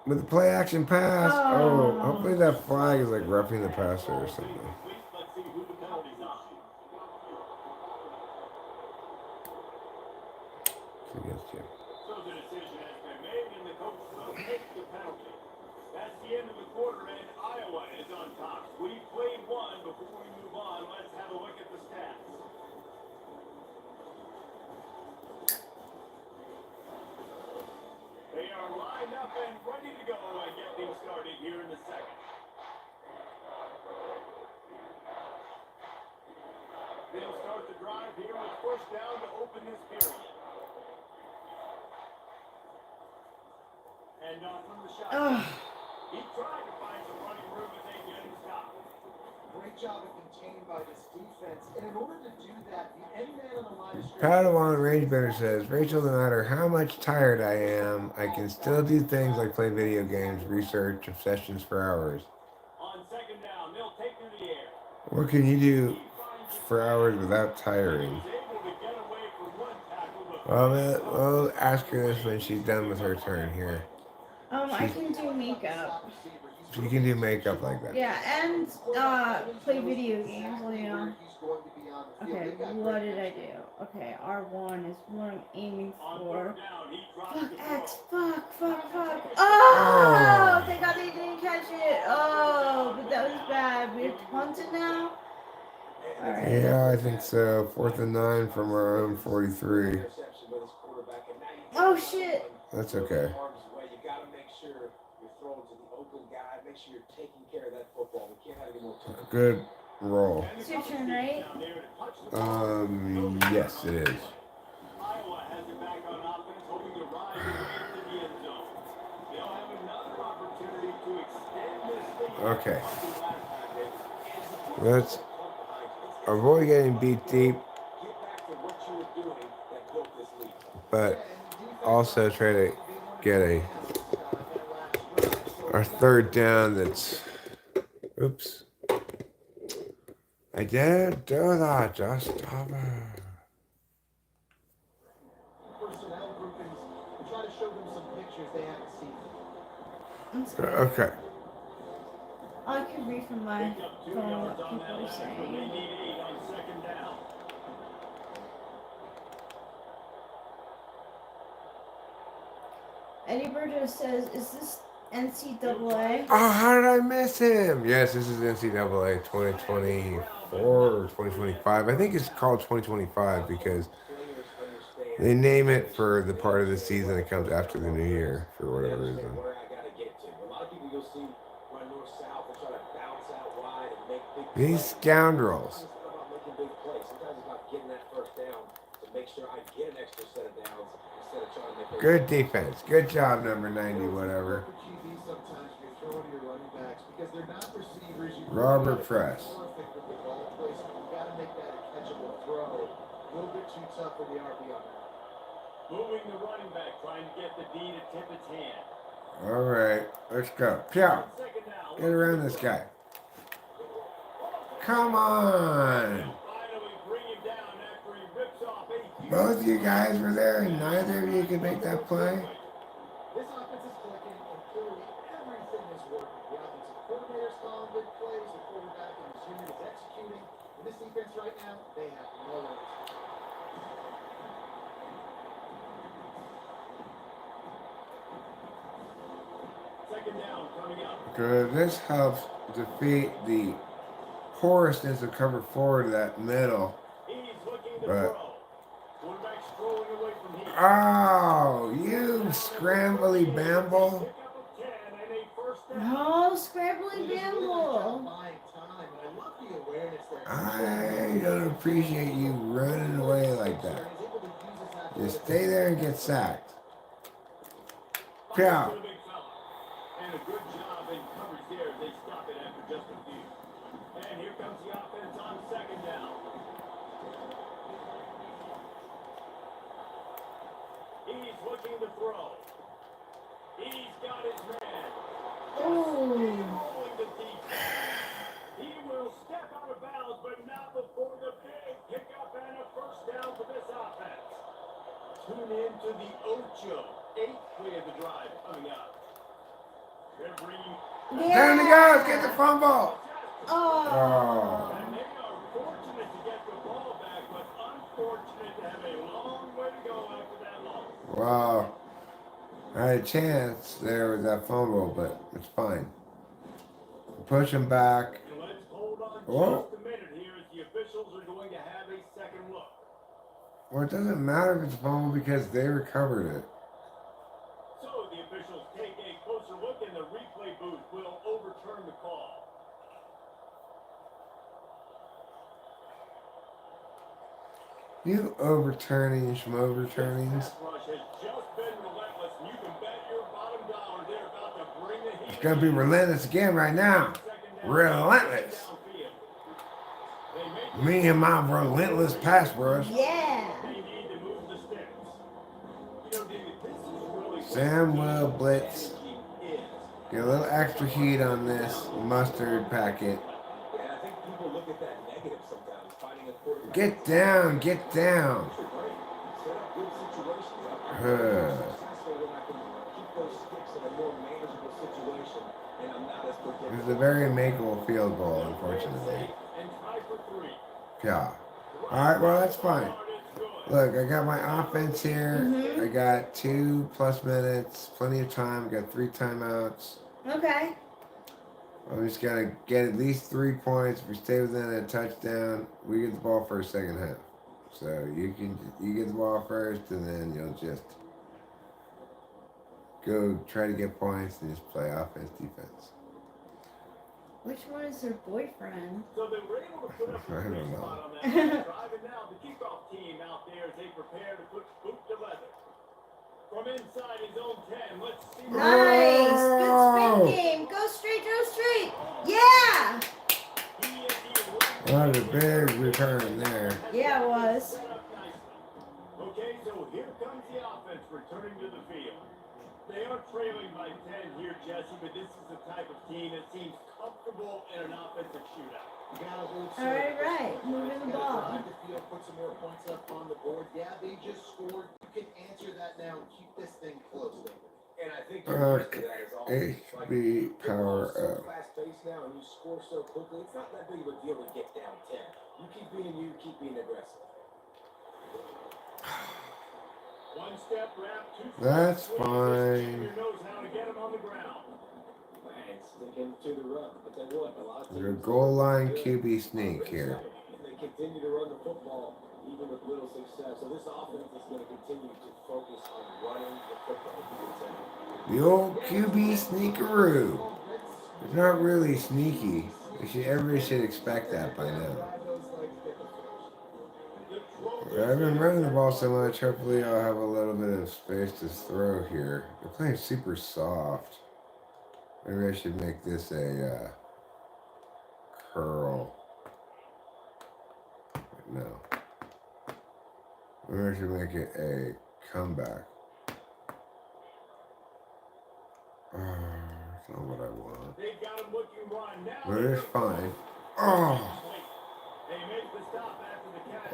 With the play action pass, hopefully that flag is like roughing the passer or something. It's against you. So the decision has been made, and the coach will take the penalty. That's the end of the quarter, and Iowa is on top. We played one. Before we move on, let's have a look at the stats. They are lined up and ready to go and get things started here in the second. They'll start the drive here with first down to open this period. And off from the shot. He tried to find some running room, but they get him stopped. Great job of containing by this defense. And in order to do that, the end man on the line of scrimmage. Padawan Rangebender says, Rachel, no matter how much tired I am, I can still do things like play video games, research, obsessions for hours. On second down, they'll take to the air. What can you do for hours without tiring? He was able to get away from one tackle, but We'll ask her this when she's done with her turn here. I can do makeup. She can do makeup like that. Yeah, and play video games, you know. Okay, what did I do? Okay, R1 is what I'm aiming on for. third down, he drops Fuck the X, throw. fuck. Oh! Thank God they didn't catch it. Oh, but that was bad. We have to punt it now? Alright. Yeah, I think so. 4th and 9 from our own 43. Oh shit! That's okay. You got to make sure you're throwing to the open guy. Make sure you're taking care of that football. We can't have any more time. Good roll. It's your turn, right? Yes, it is. Iowa has it back on offense, hoping to ride his way into the end zone. They'll have another opportunity to extend this lead. Okay. Let's avoid getting beat deep, but also try to get our third down that's, oops. I didn't do that, just stop it. Personnel groupings and try to show them some pictures they haven't seen. Okay. I can read from my phone what people are They saying. need 8 on second down. Eddie Burgess says, is this NCAA? Oh, how did I miss him? Yes, this is NCAA 2024. or 2025. I think it's called 2025 because they name it for the part of the season that comes after the new year for whatever reason. Where I gotta get to. A lot of people you'll see run north south and try to bounce out wide and make big These plays. scoundrels. It's not about making big plays. Sometimes it's about getting that first down to make sure I get an extra set of downs instead of trying to make those Good defense. Good job, number 90, whatever. QB sometimes you're throwing your running backs because they're not receivers. You Robert Press. perfect with the ball placement. You got to make that a catchable throw. A little bit too tough for the RB on that. Moving the running back, trying to get the D to tip its hand. All right, let's go. Pew. Second down. Get around this guy. Come on. Finally bring him down after he rips off a huge Both of you guys were there and neither of you could make that play. This offense is clicking, and clearly everything is working. The offensive coordinator's calling good plays. The quarterback and his unit is executing. And this defense right now, they have no answer. Second down coming up. Good. This helps defeat the porousness of cover four to that middle. He's looking to Right. throw. Quarterback strolling away from here. Oh, you scrambly bamble. Pick up a 10 and a first down. Oh, scrambling bamble. Buying time, and I love the awareness there. I don't appreciate you running away like that. He's able to use his athletic Just stay there and get sacked. Fires Yeah. to the big fella. And a good job in coverage there as they stop it after just a few. And here comes the offense on second down. He's looking to throw. He's got his man. Ooh. Rolling the defense. He will step out of bounds, but not before the big pickup and a first down for this offense. Tune in to the Ocho. 8th play of the drive coming up. Referee. Down he goes. Get the fumble. Oh. Oh. And they are fortunate to get the ball back, but unfortunate to have a long way to go after that loss. Wow. I had a chance there with that fumble, but it's fine. Push him back. And let's hold on Whoa. just a minute here as the officials are going to have a second look. Well, it doesn't matter if it's a fumble because they recovered it. So the officials take a closer look and the replay booth will overturn the call. You overturning, schmoverturnings. Pass rush has just been relentless, and you can bet your bottom dollar they're about to bring the heat. It's gonna be relentless again right now. Relentless. Me and my relentless pass rush. Yeah. They need to move the sticks. You know, David, this is really Sam will blitz. is. Get a little extra heat on this mustard packet. Yeah, and I think people look at that negative sometimes, finding a quarterback. Get down, get down. Set up good situations. I'm Huh. successful when I can keep those sticks in a more manageable situation, and I'm not as It predictable. was a very makeable field goal, unfortunately. And try for 3. Yeah. Alright, well, that's fine. Look, I got my offense here. Mhm. I got 2+ minutes, plenty of time. I got 3 timeouts. Okay. I'm just gonna get at least 3 points. If we stay within a touchdown, we get the ball for a second half. So you get the ball first, and then you'll just go try to get points and just play offense, defense. Which one is her boyfriend? So they were able to put up a I don't great know. spot on that last drive, and now the kickoff team out there as they prepare to put boot to leather. From inside his own 10, let's see. Nice. Good Oh. spin game. Go straight, go straight. Yeah. He is the That was a big return there. Yeah, it was. set up nicely. Okay, so here comes the offense returning to the field. They are trailing by 10 here, Jesse, but this is the type of team that seems comfortable in an offensive shootout. You gotta hold All right. Moving the You gotta ball. drive the field, put some more points up on the board. Yeah, they just scored. You can answer that now and keep this thing close. And I think your risk to that is also like, HB power football's so up. fast-paced now, and you score so quickly. It's not that big of a deal to get down 10. You keep being aggressive. One step wrap, 2 steps That's swing. fine. This receiver knows how to get him on the ground. and sticking to the run. But then what? A lot of There's a teams goal line good. QB sneak here. And they continue to run the football even with little success. So this offense is going to continue to focus on running the football. The old QB sneakeroo. It's not really sneaky. Everybody should expect that by now. I've been running the ball so much, hopefully I'll have a little bit of space to throw here. They're playing super soft. Maybe I should make this a curl. No. Maybe I should make it a comeback. That's not what I want. But it's fine. Oh!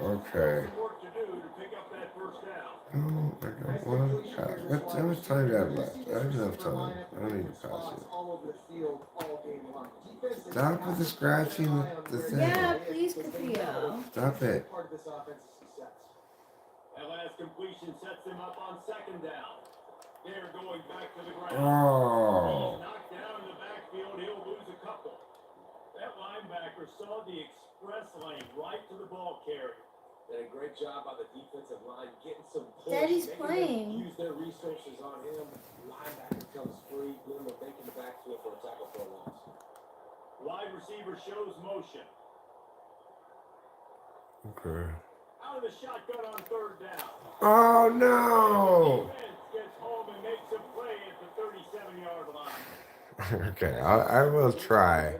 Okay. No, I don't want to pass. How much time do I have left? I have enough time. I don't need to pass it. Stop with the scratching the thing. Yeah, please, Caprio. Stop it. That last completion sets him up on second down. They're going back to the ground. Oh. He's knocked down in the backfield. He'll lose a couple. That linebacker saw the express lane right to the ball carrier. Did a great job on the defensive line getting some push. Daddy's making playing. them use their resources on him. Linebacker comes free. Boom, they're making the backfield for a tackle for a loss. Wide receiver shows motion. Okay. Out of the shotgun on third down. Oh no! Defense gets home and makes a play at the 37-yard line. Okay, I will try.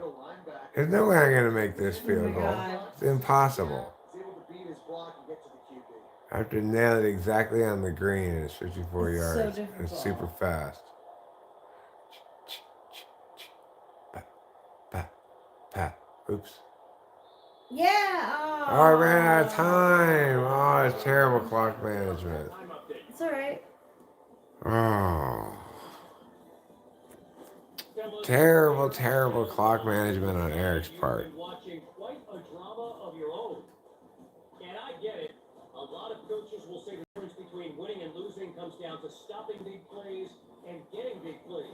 There's no way I'm going to make this field goal. It's impossible. I have to nail it exactly on the green, and it's 54 It's so yards. difficult. It's super fast. Pat, pat, pat. Oops. Yeah. Oh, I ran out of time. Oh, it's terrible clock management. Time update. It's alright. Oh. Terrible, terrible clock management on Eric's part. You've been watching quite a drama of your own. And I get it. A lot of coaches will say the difference between winning and losing comes down to stopping big plays and getting big plays.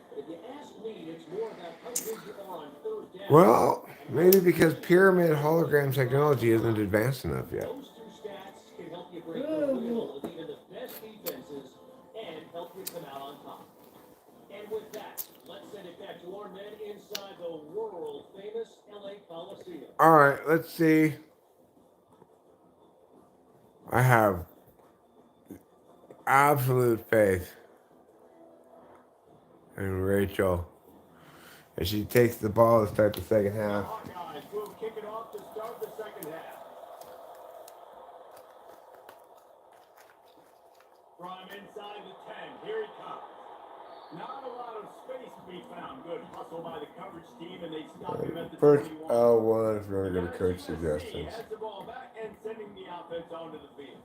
But if you ask me, it's more about how good you are on third down. Well, maybe because pyramid hologram technology isn't advanced enough yet. Those two stats can help you break the wheel of even the best defenses and help you come out on top. And with that, let's send it back to our men inside the world-famous LA Coliseum. All right, let's see. I have absolute faith in Rachel. As she takes the ball to start the second half. Hawkeyes will kick it off to start the second half. From inside the 10, here he comes. Not a lot of space to be found. Good hustle by the coverage team, and they stop him at the First 21. L1 if you want to go to coach As suggestions. the ball back and sending the offense onto the field.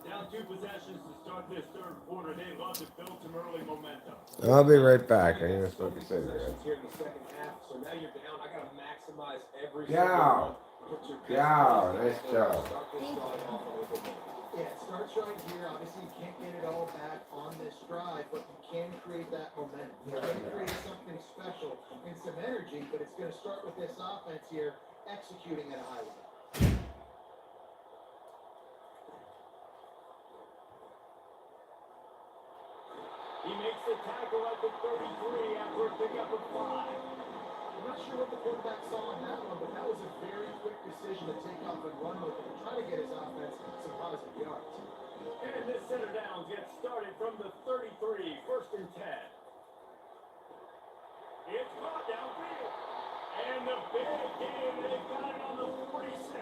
Down 2 possessions to start this third quarter. They love to build some early momentum. I'll be right back. I'm going to smoke a cigarette. Here in the second half, so now you're down. I got to maximize every Yeah. Put your best Yeah, foot nice down. job. Start this drive off a little bit. Yeah, it starts right here. Obviously, you can't get it all back on this drive, but you can create that momentum. You can create something special and some energy, but it's going to start with this offense here executing at a high level. He makes the tackle at the 33 after a pickup of 5. I'm not sure what the quarterback saw on that one, but that was a very quick decision to take off and run with it and try to get his offense some positive yards. And this center down gets started from the 33, first and 10. It's caught downfield. And the big game, they've got it on the 46.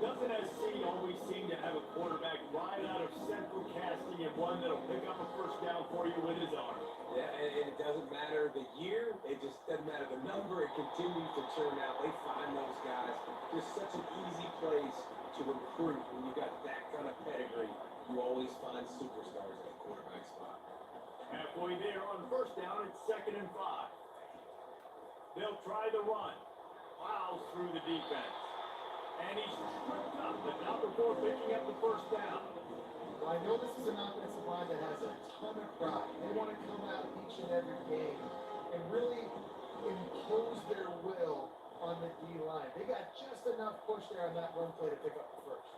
Doesn't SC always seem to have a quarterback right out of central casting and one that'll pick up a first down for you with his arm? Yeah, and it doesn't matter the year. It just doesn't matter the number. It continues to churn out. They find those guys. Just such an easy place to recruit when you got that kind of pedigree. You always find superstars at the quarterback spot. Halfway there on first down, it's 2nd and 5. They'll try the run. Plows through the defense. And he's tripped up, but not before picking up the first down. Well, I know this is an offensive line that has a ton of pride. They want to come out each and every game and really impose their will on the D line. They got just enough push there on that run play to pick up the first.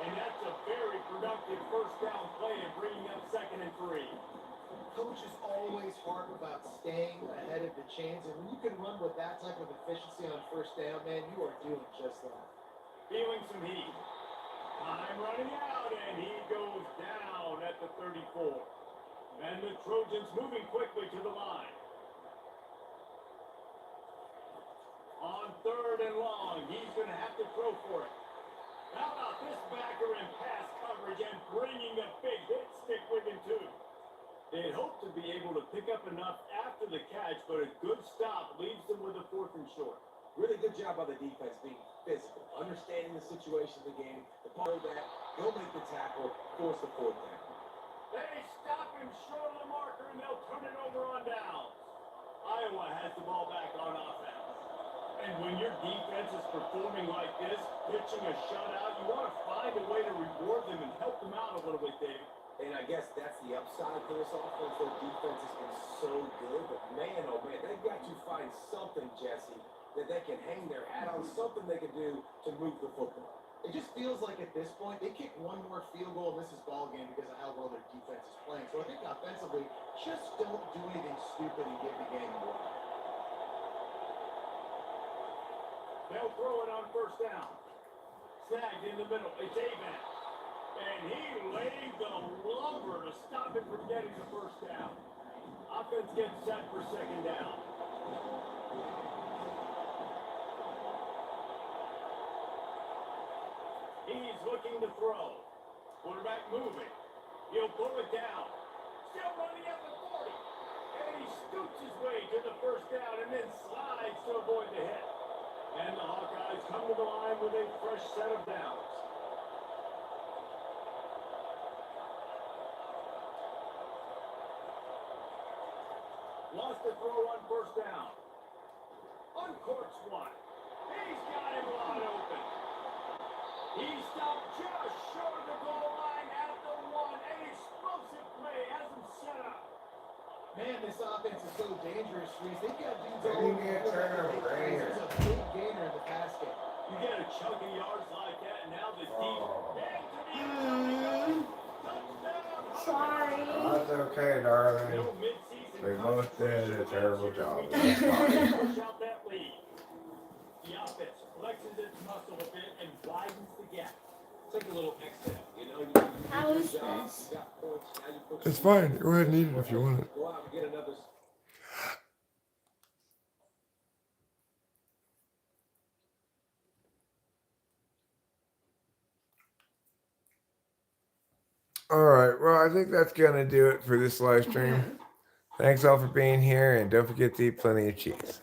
And that's a very productive first down play and bringing up 2nd and 3. Coaches always harp about staying ahead of the chains, and when you can run with that type of efficiency on first down, man, you are doing just that. Feeling some heat. Time running out, and he goes down at the 34. And the Trojans moving quickly to the line. On 3rd and long, he's going to have to throw for it. How about this backer in pass coverage and bringing a big hit stick with him, too? They hope to be able to pick up enough after the catch, but a good stop leaves them with a 4th and short. Really good job by the defense being physical, understanding the situation of the game, the part of that, they'll make the tackle, force the 4th down. They stop him short of the marker, and they'll turn it over on downs. Iowa has the ball back on offense. And when your defense is performing like this, pitching a shutout, you want to find a way to reward them and help them out a little bit, David. And I guess that's the upside for this offense. Their defense has been so good, but man, oh man, they've got to find something, Jesse, that they can hang their hat on, something they can do to move the football. It just feels like at this point, they kick one more field goal and this is ball game because of how well their defense is playing. So I think offensively, just don't do anything stupid and give the game away. They'll throw it on 1st down. Snagged in the middle. It's Avan. And he laid the lumber to stop him from getting the 1st down. Offense gets set for 2nd down. He's looking to throw. Quarterback moving. He'll pull it down. Still running at the 40. And he scoots his way to the 1st down and then slides to avoid the hit. And the Hawkeyes come to the line with a fresh set of downs. Wants to throw on 1st down. Uncorks one. He's got him wide open. He stopped just short of the goal line at the 1. An explosive play has him set up. Man, this offense is so dangerous, Reese. They've got dudes They all need over to get the turned over field. right here. There's a big gainer in the pass game. You get a chunk of yards like that, and now the deep. Oh. Touchdown. Sorry. That's okay, darling. No mid-season They both did a terrible job. Push out that lead. The offense flexes its muscle a bit and widens the gap. Take a little exhale, you know. You How did is your job, this? you got points, now you put It's some- fine. Go ahead and eat it if you want it. Go out and get another. All right. Well, I think that's going to do it for this live stream. Thanks all for being here, and don't forget to eat plenty of cheese.